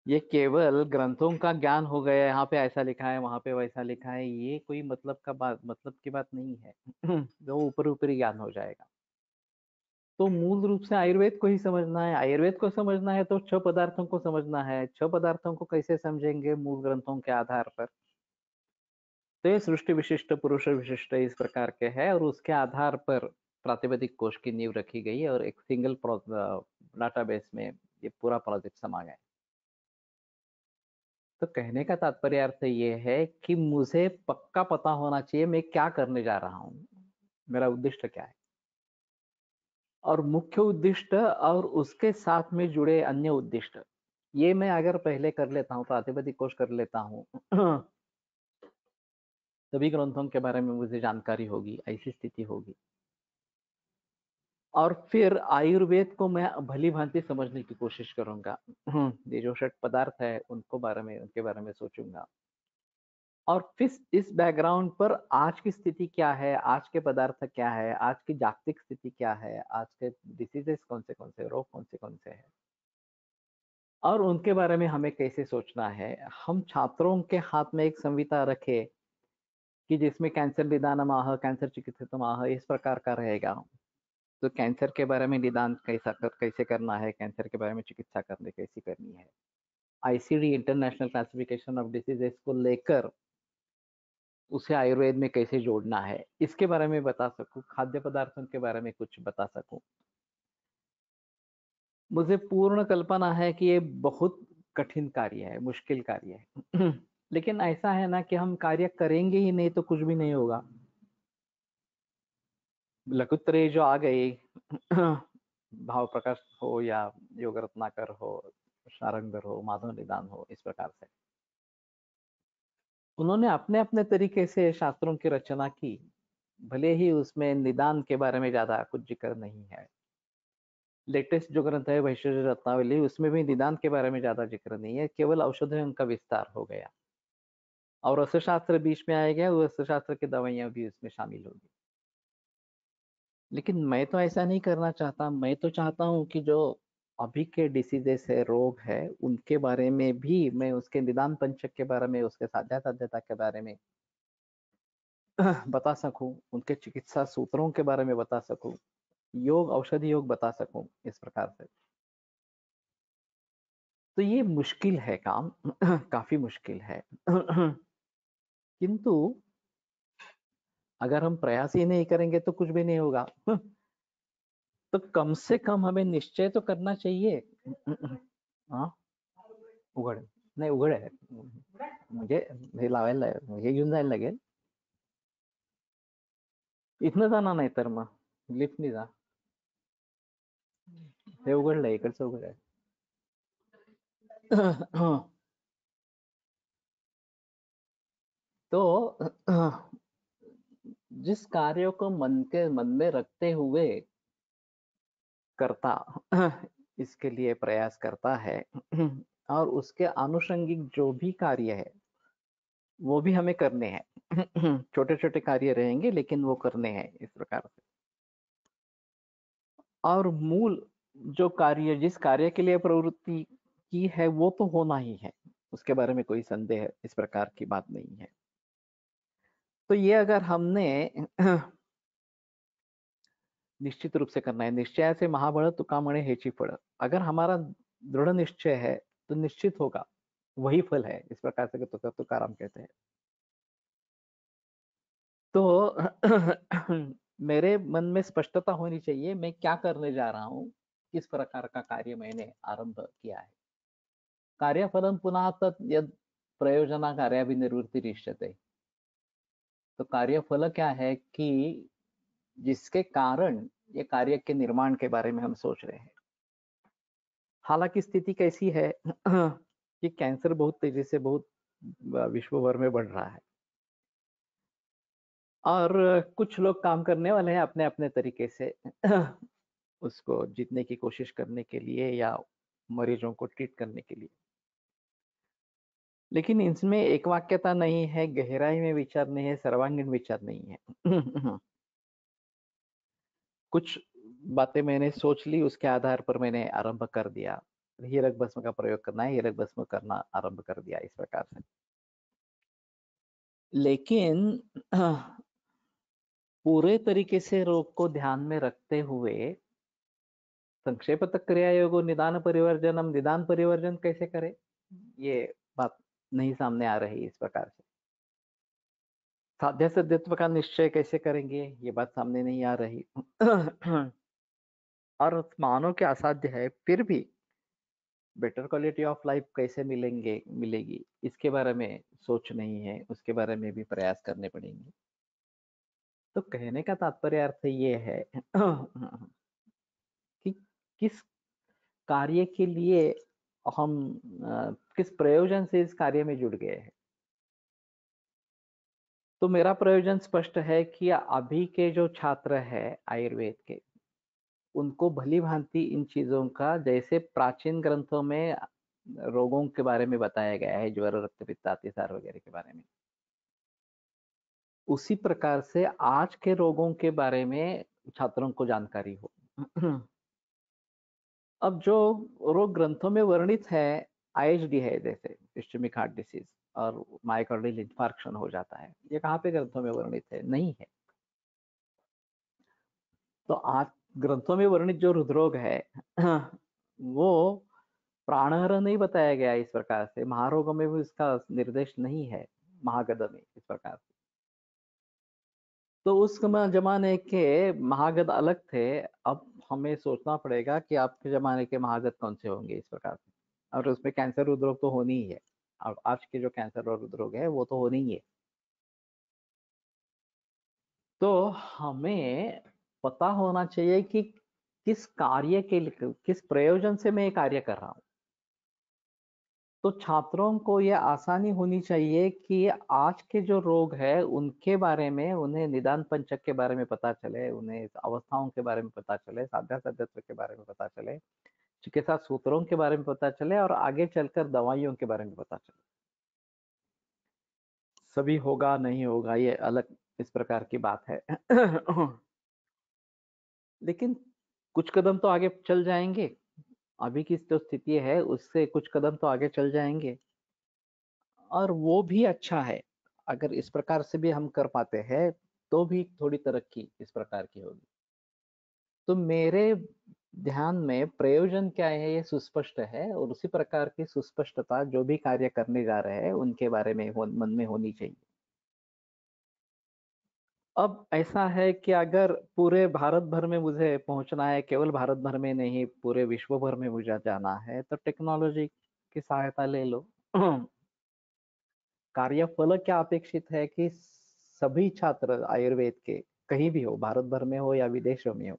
B: ये केवल ग्रंथों का ज्ञान हो गया, यहाँ पे ऐसा लिखा है, वहां पे वैसा लिखा है, ये कोई मतलब की बात नहीं है। जो ऊपर ऊपरी ज्ञान हो जाएगा। तो मूल रूप से आयुर्वेद को ही समझना है। आयुर्वेद को समझना है तो 6 पदार्थों को समझना है। 6 पदार्थों को कैसे समझेंगे? मूल ग्रंथों के आधार पर। तो ये सृष्टि विशिष्ट, पुरुष विशिष्ट इस प्रकार के है, और उसके आधार पर प्रातिपदिक कोश की नींव रखी गई, और एक सिंगल डाटाबेस में ये पूरा प्रोजेक्ट समा गया। तो कहने का तात्पर्य अर्थ ये है कि मुझे पक्का पता होना चाहिए मैं क्या करने जा रहा हूँ, मेरा उद्देश्य क्या है, और मुख्य उद्दिष्ट और उसके साथ में जुड़े अन्य उद्दिष्ट, ये मैं अगर पहले कर लेता हूँ, प्रातिपदिक कोश कर लेता हूँ, सभी ग्रंथों के बारे में मुझे जानकारी होगी, ऐसी स्थिति होगी। और फिर आयुर्वेद को मैं भली भांति समझने की कोशिश करूंगा। ये जो 6 पदार्थ है उनके बारे में सोचूंगा। और फिर इस बैकग्राउंड पर आज की स्थिति क्या है, आज के पदार्थ क्या है, आज की जागतिक स्थिति क्या है, आज के डिसीजेस कौन से, रोग कौन से हैं, और उनके बारे में हमें कैसे सोचना है। हम छात्रों के हाथ में एक संहिता रखे कि जिसमें कैंसर निदान माह, कैंसर चिकित्सित माह इस प्रकार का रहेगा। तो कैंसर के बारे में निदान कैसे करना है, कैंसर के बारे में चिकित्सा करने कैसी करनी है, ICD international classification of diseases को लेकर उसे आयुर्वेद में कैसे जोड़ना है, इसके बारे में बता सकूं, खाद्य पदार्थों के बारे में कुछ बता सकूं। मुझे पूर्ण कल्पना है कि ये बहुत कठिन कार्य है, मुश्किल कार्य है। लेकिन ऐसा है ना कि हम कार्य करेंगे ही नहीं तो कुछ भी नहीं होगा। लघुत्तरे जो आ गई, भाव प्रकाश हो या योग रत्नाकर हो, शारंगर हो, माधव निदान हो, इस प्रकार से उन्होंने अपने अपने तरीके से शास्त्रों की रचना की। भले ही उसमें निदान के बारे में ज्यादा कुछ जिक्र नहीं है। लेटेस्ट जो ग्रंथ है वैश्य रत्नावली, उसमें भी निदान के बारे में ज्यादा जिक्र नहीं है, केवल औषधियों का विस्तार हो गया, और रसशास्त्र बीच में आएगा, वो रसशास्त्र की दवाइयां भी उसमें शामिल होगी। लेकिन मैं तो ऐसा नहीं करना चाहता। मैं तो चाहता हूँ कि जो अभी के डिसीजेस है, रोग है, उनके बारे में भी मैं उसके निदान पंचक के बारे में, उसके साध्या-साध्यता के बारे में बता सकूँ, उनके चिकित्सा सूत्रों के बारे में बता सकूँ, योग, औषधि योग बता सकूँ, इस प्रकार से। तो ये मुश्किल है काम, काफ़ी मुश्किल है। किंतु अगर हम प्रयास ही नहीं करेंगे तो कुछ भी नहीं होगा। तो कम से कम हमें निश्चय तो करना चाहिए। हाँ, उघड. नाही उघड आहे. म्हणजे हे लावायला हे घेऊन जायला लागेल. इथनं जाणार नाही तर मग लिफ्टनी जा. हे उघडलंय, इकडचं उघड आहे. तो जिस कार्य को मन में रखते हुए करता इसके लिए प्रयास करता है और उसके आनुषंगिक जो भी कार्य है वो भी हमें करने हैं। छोटे-छोटे कार्य रहेंगे लेकिन वो करने हैं इस प्रकार से। और मूल जो कार्य जिस कार्य के लिए प्रवृत्ति की है वो तो होना ही है। उसके बारे में कोई संदेह इस प्रकार की बात नहीं है। तो ये अगर हमने निश्चित रूप से करना है, निश्चयाचे महाबळ तुका म्हणे हेची फळ। अगर हमारा दृढ़ निश्चय है तो निश्चित होगा, वही फल है, इस प्रकार से तुकाराम कहते हैं। तो मेरे मन में स्पष्टता होनी चाहिए, मैं क्या करने जा रहा हूँ, किस प्रकार का कार्य मैंने आरंभ किया है। कार्यफलं पुनः तत् यद प्रयोजनाकार्याभिनिवृत्तिरिष्यते। तो कार्यफल क्या है कि जिसके कारण ये कार्य के निर्माण के बारे में हम सोच रहे हैं। हालांकि स्थिति कैसी है कि कैंसर बहुत तेजी से बहुत विश्व भर में बढ़ रहा है और कुछ लोग काम करने वाले हैं अपने अपने तरीके से उसको जीतने की कोशिश करने के लिए या मरीजों को ट्रीट करने के लिए। लेकिन इसमें एक वाक्यता नहीं है, गहराई में विचार नहीं है, सर्वांगीण विचार नहीं है। कुछ बातें मैंने सोच ली, उसके आधार पर मैंने आरंभ कर दिया। हीरक भस्म का प्रयोग करना है, हीरक भस्म करना आरंभ कर दिया इस प्रकार से। लेकिन पूरे तरीके से रोग को ध्यान में रखते हुए संक्षेपतः क्रिया योगो निदान परिवर्जनम, निदान परिवर्जन कैसे करें, ये बात नहीं सामने आ रही इस प्रकार से। साध्य सिद्धत्व का निश्चय कैसे करेंगे, ये बात सामने नहीं आ रही। और मानो कि असाध्य है, फिर भी बेटर क्वालिटी ऑफ लाइफ कैसे मिलेगी, इसके बारे में सोच नहीं है, उसके बारे में भी प्रयास करने पड़ेंगे। तो कहने का तात्पर्य अर्थ ये है कि किस कार्य के लिए हम किस प्रयोजन से इस कार्य में जुड़ गए हैं। तो मेरा प्रयोजन स्पष्ट है कि अभी के जो छात्र है आयुर्वेद के, उनको भली भांति इन चीजों का, जैसे प्राचीन ग्रंथों में रोगों के बारे में बताया गया है, ज्वर, रक्त पित्त, अतिसार वगैरह के बारे में, उसी प्रकार से आज के रोगों के बारे में छात्रों को जानकारी हो। अब जो रोग ग्रंथों में वर्णित है, आईएचडी है जैसे इस्चेमिक हार्ट डिसीज और मायोकार्डियल इंफार्क्शन हो जाता है, ये कहाँ पे ग्रंथों में वर्णित है? नहीं है। तो आज ग्रंथों में वर्णित जो हृदरोग है वो प्राणहर नहीं बताया गया इस प्रकार से, महारोगों में भी इसका निर्देश नहीं है, महागद में इस प्रकार से। तो उस जमाने के महागद अलग थे, अब हमें सोचना पड़ेगा कि आपके जमाने के महागद कौन से होंगे इस प्रकार से। और उसमें कैंसर हृदरोग तो होनी ही है, और आज के जो कैंसर और हृदरोग है वो तो होनी ही है। तो हमें पता होना चाहिए कि किस कार्य के लिए, किस प्रयोजन से मैं ये कार्य कर रहा हूँ। तो छात्रों को ये आसानी होनी चाहिए कि आज के जो रोग है उनके बारे में उन्हें निदान पंचक के बारे में पता चले, उन्हें अवस्थाओं के बारे में पता चले, साध्यासाध्यत्व के बारे में पता चले, चिकित्सा सूत्रों के बारे में पता चले और आगे चलकर दवाइयों के बारे में पता चले। सभी होगा नहीं होगा ये अलग इस प्रकार की बात है। लेकिन कुछ कदम तो आगे चल जाएंगे अभी की जो स्थिति है उससे कुछ कदम तो आगे चल जाएंगे, और वो भी अच्छा है। अगर इस प्रकार से भी हम कर पाते हैं तो भी थोड़ी तरक्की इस प्रकार की होगी। तो मेरे ध्यान में प्रयोजन क्या है ये सुस्पष्ट है, और उसी प्रकार की सुस्पष्टता जो भी कार्य करने जा रहे हैं उनके बारे में मन में होनी चाहिए। अब ऐसा है कि अगर पूरे भारत भर में मुझे पहुंचना है, केवल भारत भर में नहीं पूरे विश्व भर में मुझे जाना है, तो टेक्नोलॉजी की सहायता ले लो। कार्यफल क्या अपेक्षित है कि सभी छात्र आयुर्वेद के कहीं भी हो, भारत भर में हो या विदेशों में हो,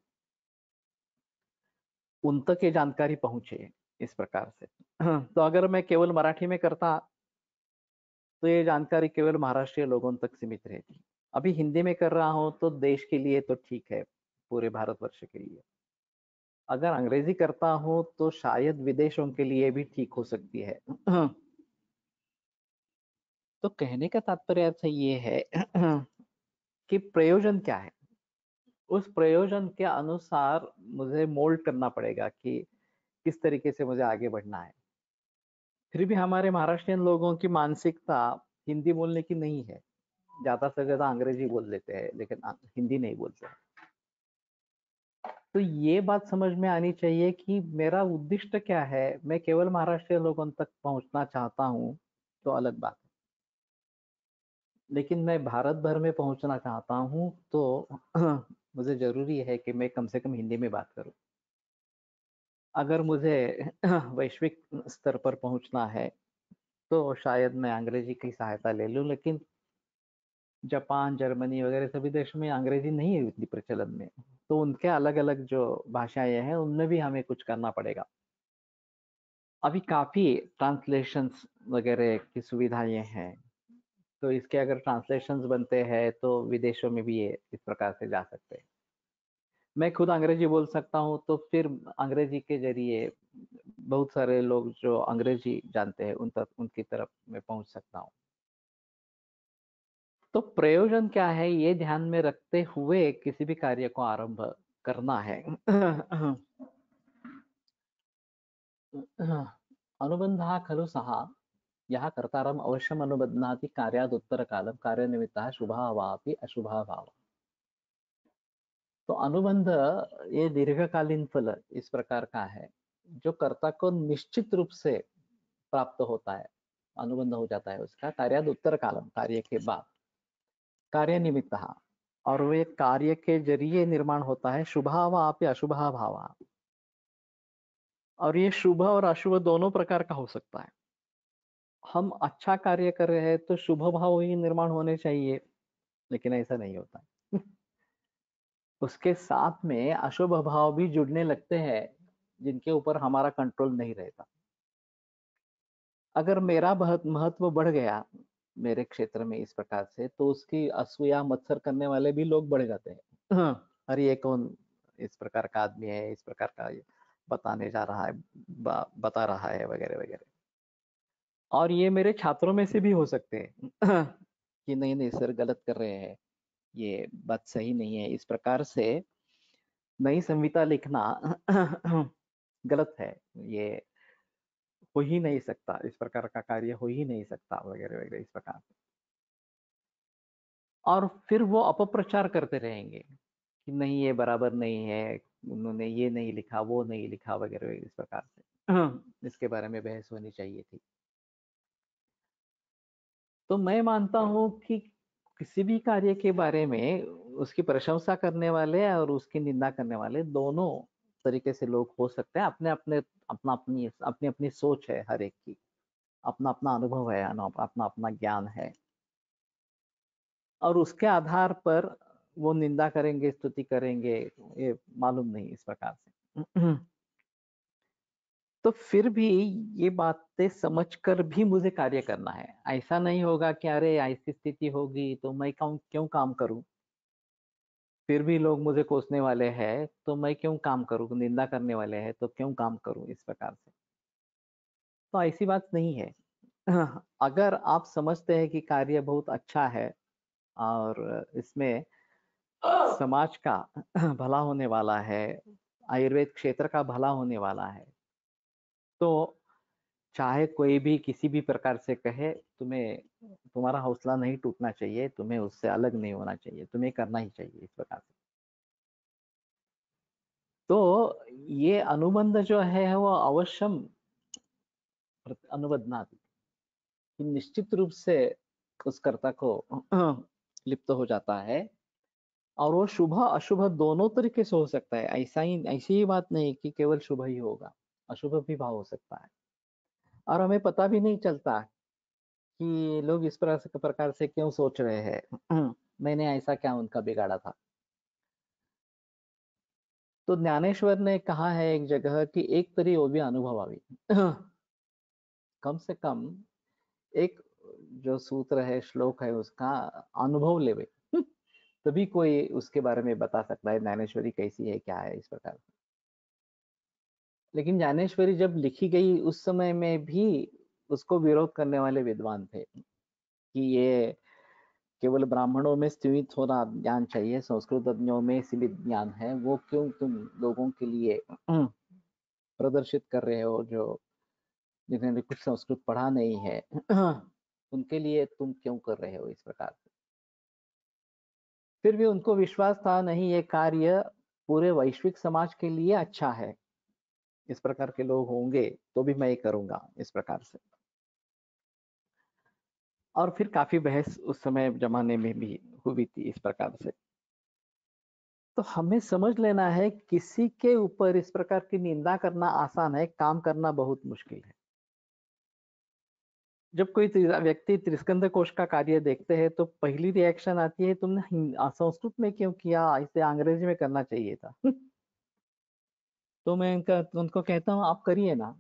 B: उन तक ये जानकारी पहुंचे इस प्रकार से। तो अगर मैं केवल मराठी में करता तो ये जानकारी केवल महाराष्ट्रीय लोगों तक सीमित रहती। अभी हिंदी में कर रहा हूं तो देश के लिए तो ठीक है, पूरे भारतवर्ष के लिए। अगर अंग्रेजी करता हूं तो शायद विदेशों के लिए भी ठीक हो सकती है। तो कहने का तात्पर्य अर्थ ये है कि प्रयोजन क्या है, उस प्रयोजन के अनुसार मुझे मोल्ड करना पड़ेगा कि किस तरीके से मुझे आगे बढ़ना है। फिर भी हमारे महाराष्ट्रियन लोगों की मानसिकता हिंदी बोलने की नहीं है, ज्यादा से ज्यादा अंग्रेजी बोल लेते हैं लेकिन हिंदी नहीं बोलते हैं। तो ये बात समझ में आनी चाहिए कि मेरा उद्दिष्ट क्या है। मैं केवल महाराष्ट्रीय लोगों तक पहुंचना चाहता हूं तो अलग बात है, लेकिन मैं भारत भर में पहुंचना चाहता हूं तो मुझे जरूरी है कि मैं कम से कम हिंदी में बात करूं। अगर मुझे वैश्विक स्तर पर पहुंचना है तो शायद मैं अंग्रेजी की सहायता ले लूं, लेकिन जापान, जर्मनी वगैरह सभी देशों में अंग्रेजी नहीं है इतनी प्रचलन में, तो उनके अलग अलग जो भाषाएं हैं उनमें भी हमें कुछ करना पड़ेगा। अभी काफी ट्रांसलेशंस वगैरह की सुविधाएं हैं, तो इसके अगर ट्रांसलेशंस बनते हैं तो विदेशों में भी ये इस प्रकार से जा सकते हैं। मैं खुद अंग्रेजी बोल सकता हूँ तो फिर अंग्रेजी के जरिए बहुत सारे लोग जो अंग्रेजी जानते हैं उन तक उनकी तरफ मैं पहुंच सकता हूँ। तो प्रयोजन क्या है ये ध्यान में रखते हुए किसी भी कार्य को आरंभ करना है। अनुबंधः खलु सः यः कर्तारम् अवश्यम् अनुबध्नाति कार्याद् उत्तरकालं कार्यनिमित्तः शुभः वापि अशुभः वा। तो अनुबंध ये दीर्घकालीन फल इस प्रकार का है जो कर्ता को निश्चित रूप से प्राप्त होता है, अनुबंध हो जाता है उसका कार्याद् उत्तर कालम, कार्य के बाद, कार्य निमित्त, और वे कार्य के जरिए निर्माण होता है शुभा वापि अशुभा भावा। और ये शुभ और अशुभ दोनों प्रकार का हो सकता है। हम अच्छा कार्य कर रहे हैं तो शुभ भाव ही निर्माण होने चाहिए, लेकिन ऐसा नहीं होता है। उसके साथ में अशुभ भाव भी जुड़ने लगते हैं जिनके ऊपर हमारा कंट्रोल नहीं रहता। अगर मेरा बहुत महत्व बढ़ गया मेरे क्षेत्र में इस प्रकार से, तो उसकी असूया मत्सर करने वाले भी लोग बढ़ जाते हैं। अरे ये कौन इस प्रकार का आदमी है, इस प्रकार का ये बताने जा रहा है, बता रहा है वगैरह वगैरह। और ये मेरे छात्रों में से भी हो सकते हैं कि नहीं नहीं सर गलत कर रहे हैं, ये बात सही नहीं है, इस प्रकार से नई संहिता लिखना गलत है, ये हो ही नहीं सकता, इस प्रकार का कार्य हो ही नहीं सकता वगैरह वगैरह इस प्रकार से। और फिर वो अपप्रचार करते रहेंगे कि नहीं ये बराबर नहीं है, उन्होंने ये नहीं लिखा, वो नहीं लिखा वगैरह वगैरह इस प्रकार से। इसके बारे में बहस होनी चाहिए थी। तो मैं मानता हूँ कि किसी भी कार्य के बारे में उसकी प्रशंसा करने वाले और उसकी निंदा करने वाले दोनों तरीके से लोग हो सकते हैं। अपने अपने अपनी अपनी सोच है हर एक की, अपना अपना अनुभव है, अपना अपना ज्ञान है, और उसके आधार पर वो निंदा करेंगे, स्तुति करेंगे, ये मालूम नहीं इस प्रकार से। तो फिर भी ये बातें समझकर भी मुझे कार्य करना है। ऐसा नहीं होगा कि अरे ऐसी स्थिति होगी तो मैं क्यों काम करूं, फिर भी लोग मुझे कोसने वाले हैं तो मैं क्यों काम करूं, निंदा करने वाले हैं तो क्यों काम करूं इस प्रकार से। तो ऐसी बात नहीं है। अगर आप समझते हैं कि कार्य बहुत अच्छा है और इसमें समाज का भला होने वाला है, आयुर्वेद क्षेत्र का भला होने वाला है, तो चाहे कोई भी किसी भी प्रकार से कहे, तुम्हें तुम्हारा हौसला नहीं टूटना चाहिए, तुम्हें उससे अलग नहीं होना चाहिए, तुम्हें करना ही चाहिए इस प्रकार से। तो ये अनुबंध जो है वो अवश्यम अनुबंधात, कि निश्चित रूप से उस कर्ता को लिप्त हो जाता है, और वो शुभ अशुभ दोनों तरीके से हो सकता है। ऐसी ही बात नहीं कि केवल शुभ ही होगा, अशुभ भी भाव हो सकता है। और हमें पता भी नहीं चलता कि लोग इस प्रकार से क्यों सोच रहे हैं। मैंने ऐसा क्या उनका बिगाड़ा था। तो ज्ञानेश्वर ने कहा है एक जगह कि एक तरी वो भी अनुभवावी। कम से कम एक जो सूत्र है, श्लोक है, उसका अनुभव लेवे। तभी कोई उसके बारे में बता सकता है ज्ञानेश्वरी कैसी है, क्या है, इस प्रकार। लेकिन ज्ञानेश्वरी जब लिखी गई उस समय में भी उसको विरोध करने वाले विद्वान थे कि ये केवल ब्राह्मणों में सीमित होना ज्ञान चाहिए, संस्कृतज्ञों में सीमित ज्ञान है, वो क्यों तुम लोगों के लिए प्रदर्शित कर रहे हो, जो जिन्होंने कुछ संस्कृत पढ़ा नहीं है। उनके लिए तुम क्यों कर रहे हो इस प्रकार से। फिर भी उनको विश्वास था, नहीं, ये कार्य पूरे वैश्विक समाज के लिए अच्छा है, इस प्रकार के लोग होंगे तो भी मैं करूंगा इस प्रकार से। और फिर काफी बहस उस समय जमाने में भी हुई थी इस प्रकार से। तो हमें समझ लेना है, किसी के ऊपर इस प्रकार की निंदा करना आसान है, काम करना बहुत मुश्किल है। जब कोई व्यक्ति त्रिस्कंद कोश का कार्य देखते हैं तो पहली रिएक्शन आती है, तुमने संस्कृत में क्यों किया, इसे अंग्रेजी में करना चाहिए था। तो मैं उनको कहता हूँ, आप करिए ना,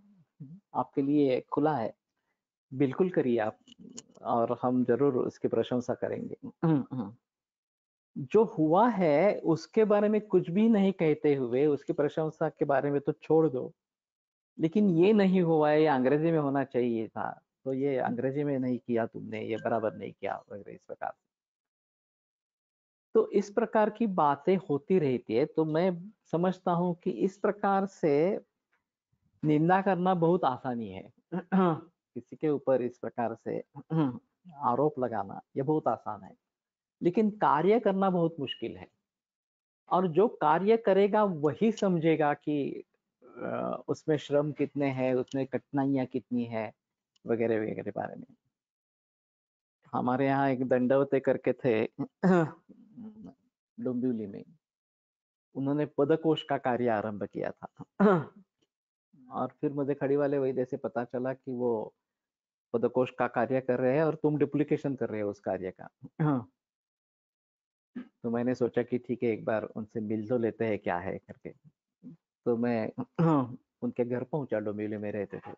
B: आपके लिए खुला है, बिल्कुल करिए आप, और हम जरूर उसकी प्रशंसा करेंगे। जो हुआ है उसके बारे में कुछ भी नहीं कहते हुए उसकी प्रशंसा के बारे में तो छोड़ दो, लेकिन ये नहीं हुआ है, ये अंग्रेजी में होना चाहिए था, तो ये अंग्रेजी में नहीं किया तुमने, ये बराबर नहीं किया, वगैरह इस प्रकार। तो इस प्रकार की बातें होती रहती है, तो मैं समझता हूँ कि इस प्रकार से निंदा करना बहुत आसानी है। किसी के ऊपर इस प्रकार से आरोप लगाना ये बहुत आसान है, लेकिन कार्य करना बहुत मुश्किल है। और जो कार्य करेगा वही समझेगा कि उसमें श्रम कितने हैं, उसमें कठिनाइयाँ कितनी है, वगैरह वगैरह बारे में। हमारे यहाँ एक दंडवते करके थे डोंबिवली में, उन्होंने पदकोश का कार्य आरंभ किया था। और फिर मुझे खड़ी वाले वैद्य से पता चला कि वो पदकोश का कार्य कर रहे हैं और तुम डुप्लीकेशन कर रहे हो उस कार्य का। तो मैंने सोचा कि ठीक है, एक बार उनसे मिल तो लेते हैं क्या है करके। तो मैं उनके घर पहुंचा, डोंबिवली में रहते थे।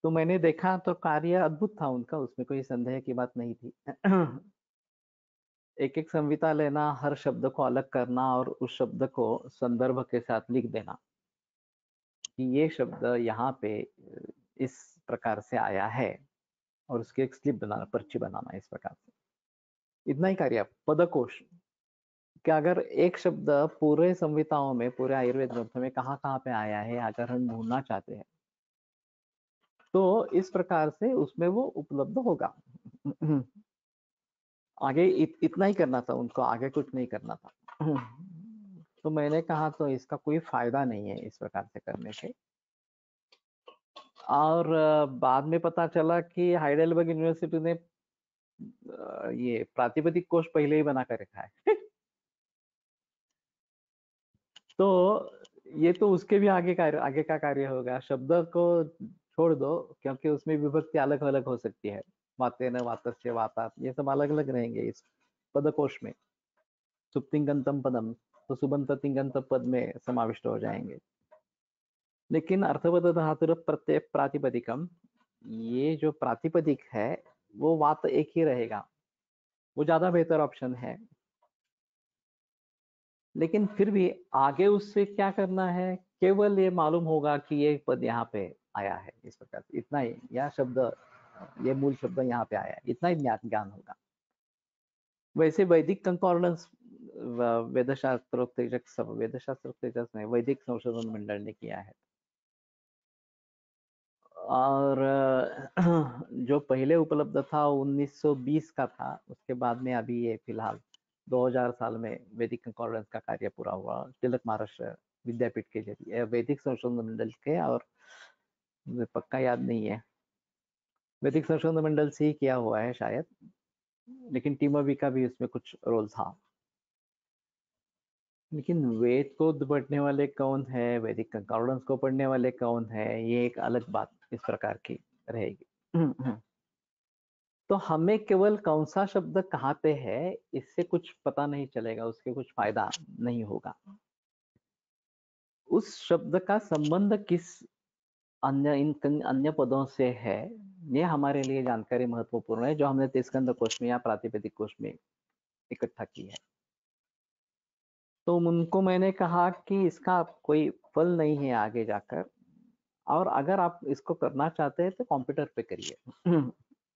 B: तो मैंने देखा तो कार्य अद्भुत था उनका, उसमें कोई संदेह की बात नहीं थी। एक एक संविता लेना, हर शब्द को अलग करना और उस शब्द को संदर्भ के साथ लिख देना कि ये शब्द यहाँ पे इस प्रकार से आया है, और उसकी एक स्लिप बनाना, पर्ची बनाना, इस प्रकार से। इतना ही कार्य। पदकोश, कि अगर एक शब्द पूरे संविताओं में, पूरे आयुर्वेद ग्रंथों में कहाँ कहाँ पे आया है, अगर हम ढूंढना चाहते हैं तो इस प्रकार से उसमें वो उपलब्ध होगा। आगे इतना ही करना था उनको, आगे कुछ नहीं करना था। तो मैंने कहा, तो इसका कोई फायदा नहीं है इस प्रकार से करने से। और बाद में पता चला कि हाइडेलबर्ग यूनिवर्सिटी ने ये प्रातिपदिक कोश पहले ही बना कर रखा है। तो ये तो उसके भी आगे का कार्य होगा। शब्द को छोड़ दो, क्योंकि उसमें विभक्ति अलग अलग हो सकती है। वातेन, वातस्य, वातात, ये सब अलग अलग रहेंगे इस पदकोश में। सुप्तिंगंतम पदम तो सुबंत तिंगंत पद में समाविष्ट हो जाएंगे। लेकिन अर्थवद धातुर प्रत्यय प्रातिपदिकम, ये जो प्रातिपदिक है वो वात एक ही रहेगा, वो ज्यादा बेहतर ऑप्शन है। लेकिन फिर भी आगे उससे क्या करना है, केवल ये मालूम होगा कि ये पद यहाँ पे आया है, इस प्रकार से इतना ही, यह शब्द, ये मूल शब्द यहाँ पे आया है, इतना ही ज्ञान ज्ञान होगा। वैसे वैदिक कंकॉर्डेंस वेदशास्त्रोत्तेजक सब, वेदशास्त्रोत्तेजक ने वैदिक संशोधन मंडल ने किया है। और जो पहले उपलब्ध था 1920 का था, उसके बाद में अभी ये फिलहाल 2000 साल में वैदिक कंकॉर्डेंस का कार्य पूरा हुआ तिलक महाराष्ट्र विद्यापीठ के जरिए वैदिक संशोधन मंडल के, और मुझे पक्का याद नहीं है, वैदिक संशोधन मंडल से ही किया हुआ है शायद, लेकिन टीमोवी का भी उसमें कुछ रोल था। लेकिन वेद को पढ़ने वाले कौन है, वैदिक कंकॉर्डेंस को पढ़ने वाले कौन है, ये एक अलग बात इस प्रकार की रहेगी। तो हमें केवल कौन सा शब्द कहाँ पे है इससे कुछ पता नहीं चलेगा, उसके कुछ फायदा नहीं होगा। उस शब्द का संबंध किस अन्य पदों से है, ये हमारे लिए जानकारी महत्वपूर्ण है, जो हमने तिस्कंद कोश में या प्रातिपदिक कोश में इकट्ठा की है। तो उनको मैंने कहा कि इसका कोई फल नहीं है आगे जाकर, और अगर आप इसको करना चाहते हैं तो कंप्यूटर पे करिए।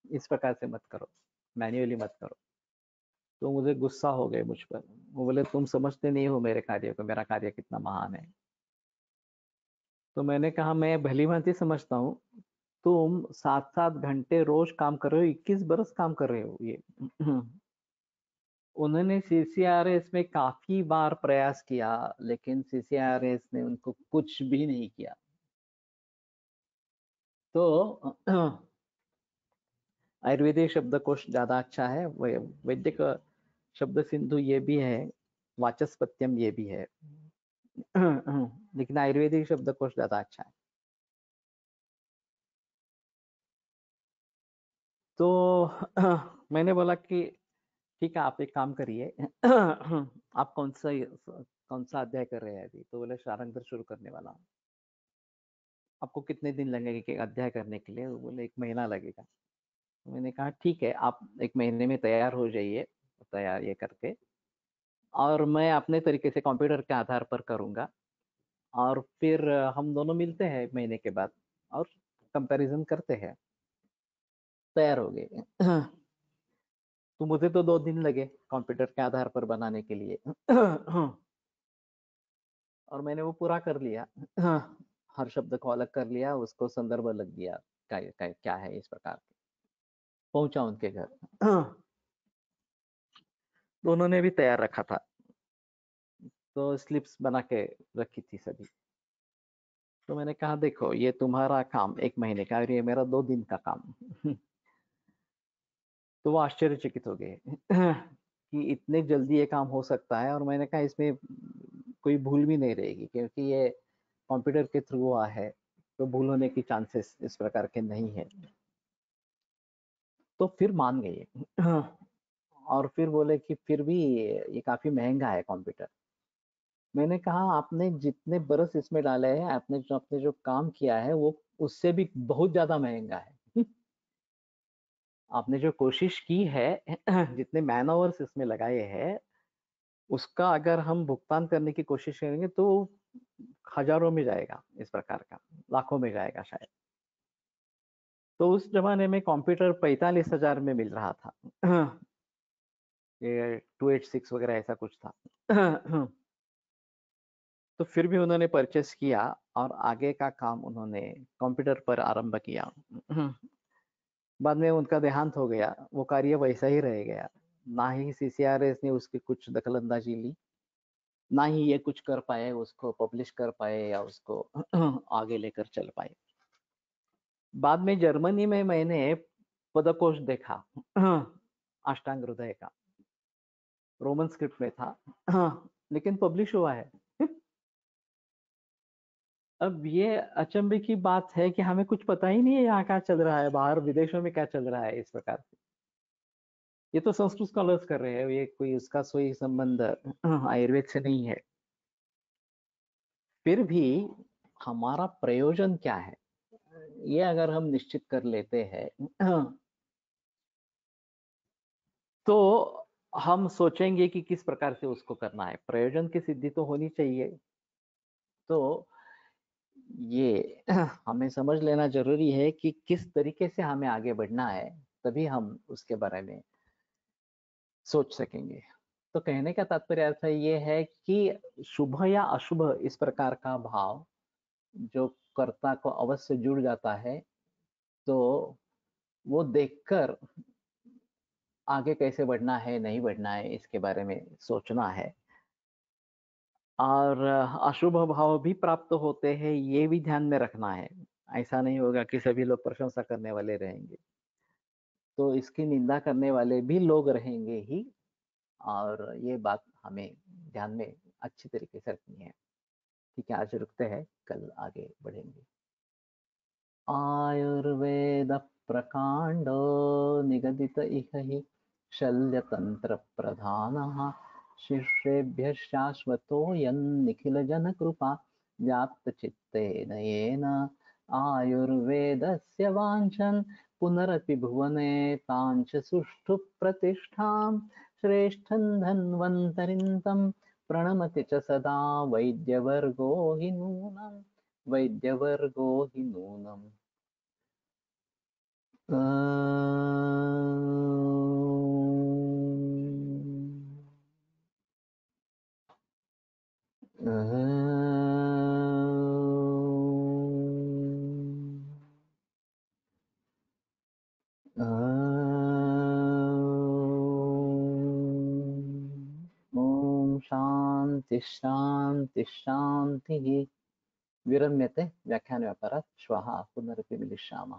B: इस प्रकार से मत करो, मैन्युअली मत करो। तो मुझे गुस्सा हो गए मुझ पर, वो बोले तुम समझते नहीं हो मेरे कार्य को, मेरा कार्य कितना महान है। तो मैंने कहा मैं भली भांति समझता हूँ, तुम 7-7 घंटे रोज काम कर रहे हो, 21 बरस काम कर रहे हो ये। उन्होंने सीसीआरएस में काफी बार प्रयास किया, लेकिन सीसीआरएस ने उनको कुछ भी नहीं किया। तो आयुर्वेदिक शब्दकोश ज्यादा अच्छा है, वैदिक शब्द सिंधु ये भी है, वाचस्पत्यम ये भी है। लेकिन आयुर्वेदिक शब्दकोश ज्यादा अच्छा है। तो मैंने बोला कि ठीक है, आप एक काम करिए। आप कौन सा अध्याय कर रहे हैं अभी? तो बोले शारंगधर शुरू करने वाला हूँ। आपको कितने दिन लगेंगे कि अध्याय करने के लिए? वो बोले 1 महीना लगेगा। तो मैंने कहा ठीक है, आप 1 महीने में तैयार हो जाइए, तैयार ये करके, और मैं अपने तरीके से कंप्यूटर के आधार पर करूंगा, और फिर हम दोनों मिलते हैं 1 महीने के बाद और कंपैरिजन करते हैं। तैयार हो गए। तो मुझे तो 2 दिन लगे कंप्यूटर के आधार पर बनाने के लिए। और मैंने वो पूरा कर लिया। हर शब्द को अलग कर लिया, उसको संदर्भ लग दिया, क्या है इस प्रकार के। पहुंचा उनके घर। दोनों ने भी तैयार रखा था, तो स्लिप्स बना के रखी थी सभी। तो मैंने कहा देखो, ये तुम्हारा काम 1 महीने का और ये मेरा 2 दिन का काम। तो वो आश्चर्यचकित हो गए कि इतने जल्दी ये काम हो सकता है। और मैंने कहा इसमें कोई भूल भी नहीं रहेगी, क्योंकि ये कंप्यूटर के थ्रू हुआ है, तो भूल होने की चांसेस इस प्रकार के नहीं है। तो फिर मान गए। और फिर बोले कि फिर भी ये काफी महंगा है कंप्यूटर। मैंने कहा आपने जितने बरस इसमें डाले हैं, आपने जो काम किया है, वो उससे भी बहुत ज्यादा महंगा है। आपने जो कोशिश की है, जितने मैन आवर्स इसमें लगाए हैं, उसका अगर हम भुगतान करने की कोशिश करेंगे तो हजारों में जाएगा, इस प्रकार का लाखों में जाएगा शायद। तो उस जमाने में कंप्यूटर 45,000 में मिल रहा था। ये 286 वगैरह ऐसा कुछ था। तो फिर भी उन्होंने परचेस किया, और आगे का काम उन्होंने कंप्यूटर पर आरंभ किया। बाद में उनका देहांत हो गया, वो कार्य वैसा ही रह गया। ना ही सीसीआरएस ने उसकी कुछ दखलंदाजी ली, ना ही ये कुछ कर पाए, उसको पब्लिश कर पाए या उसको आगे लेकर चल पाए। बाद में जर्मनी में मैंने पदकोश देखा, अष्टांग हृदय का, रोमन स्क्रिप्ट में था, लेकिन पब्लिश हुआ है। अब ये अचंभे की बात है कि हमें कुछ पता ही नहीं है यहाँ क्या चल रहा है, बाहर विदेशों में क्या चल रहा है इस प्रकार से। ये तो संस्कृत स्कॉलर्स कर रहे हैं, ये कोई उसका कोई संबंध आयुर्वेद से नहीं है। फिर भी हमारा प्रयोजन क्या है, ये अगर हम निश्चित कर लेते हैं, तो हम सोचेंगे कि किस प्रकार से उसको करना है। प्रयोजन की सिद्धि तो होनी चाहिए। तो ये हमें समझ लेना जरूरी है कि किस तरीके से हमें आगे बढ़ना है, तभी हम उसके बारे में सोच सकेंगे। तो कहने का तात्पर्य अर्थ ये है कि शुभ या अशुभ इस प्रकार का भाव जो कर्ता को अवश्य जुड़ जाता है, तो वो देखकर आगे कैसे बढ़ना है, नहीं बढ़ना है, इसके बारे में सोचना है। और अशुभ भाव भी प्राप्त होते हैं, ये भी ध्यान में रखना है। ऐसा नहीं होगा कि सभी लोग प्रशंसा करने वाले रहेंगे। तो इसकी निंदा करने वाले भी लोग रहेंगे ही, और ये बात हमें ध्यान में अच्छी तरीके से रखनी है। ठीक है, आज रुकते हैं, कल आगे बढ़ेंगे। आयुर्वेद प्रकांडो निगदित इह हि शल्यतंत्र प्रधानः शिष्येभ्यः शाश्वतोऽयं निखिलजनकृपा व्याप्तचित्तेन येन आयुर्वेदस्य वाञ्छन् पुनरपि भुवने ताञ्च सुष्ठु प्रतिष्ठां श्रेष्ठं धन्वन्तरिं तं प्रणमति च सदा वैद्यवर्गो हि नूनम् वैद्यवर्गो हि नूनम्। ॐ शान्ति शान्ति शान्तिः। विरम्यते व्याख्यानव्यापारात्। श्वः पुनरपि मिलिष्यामः।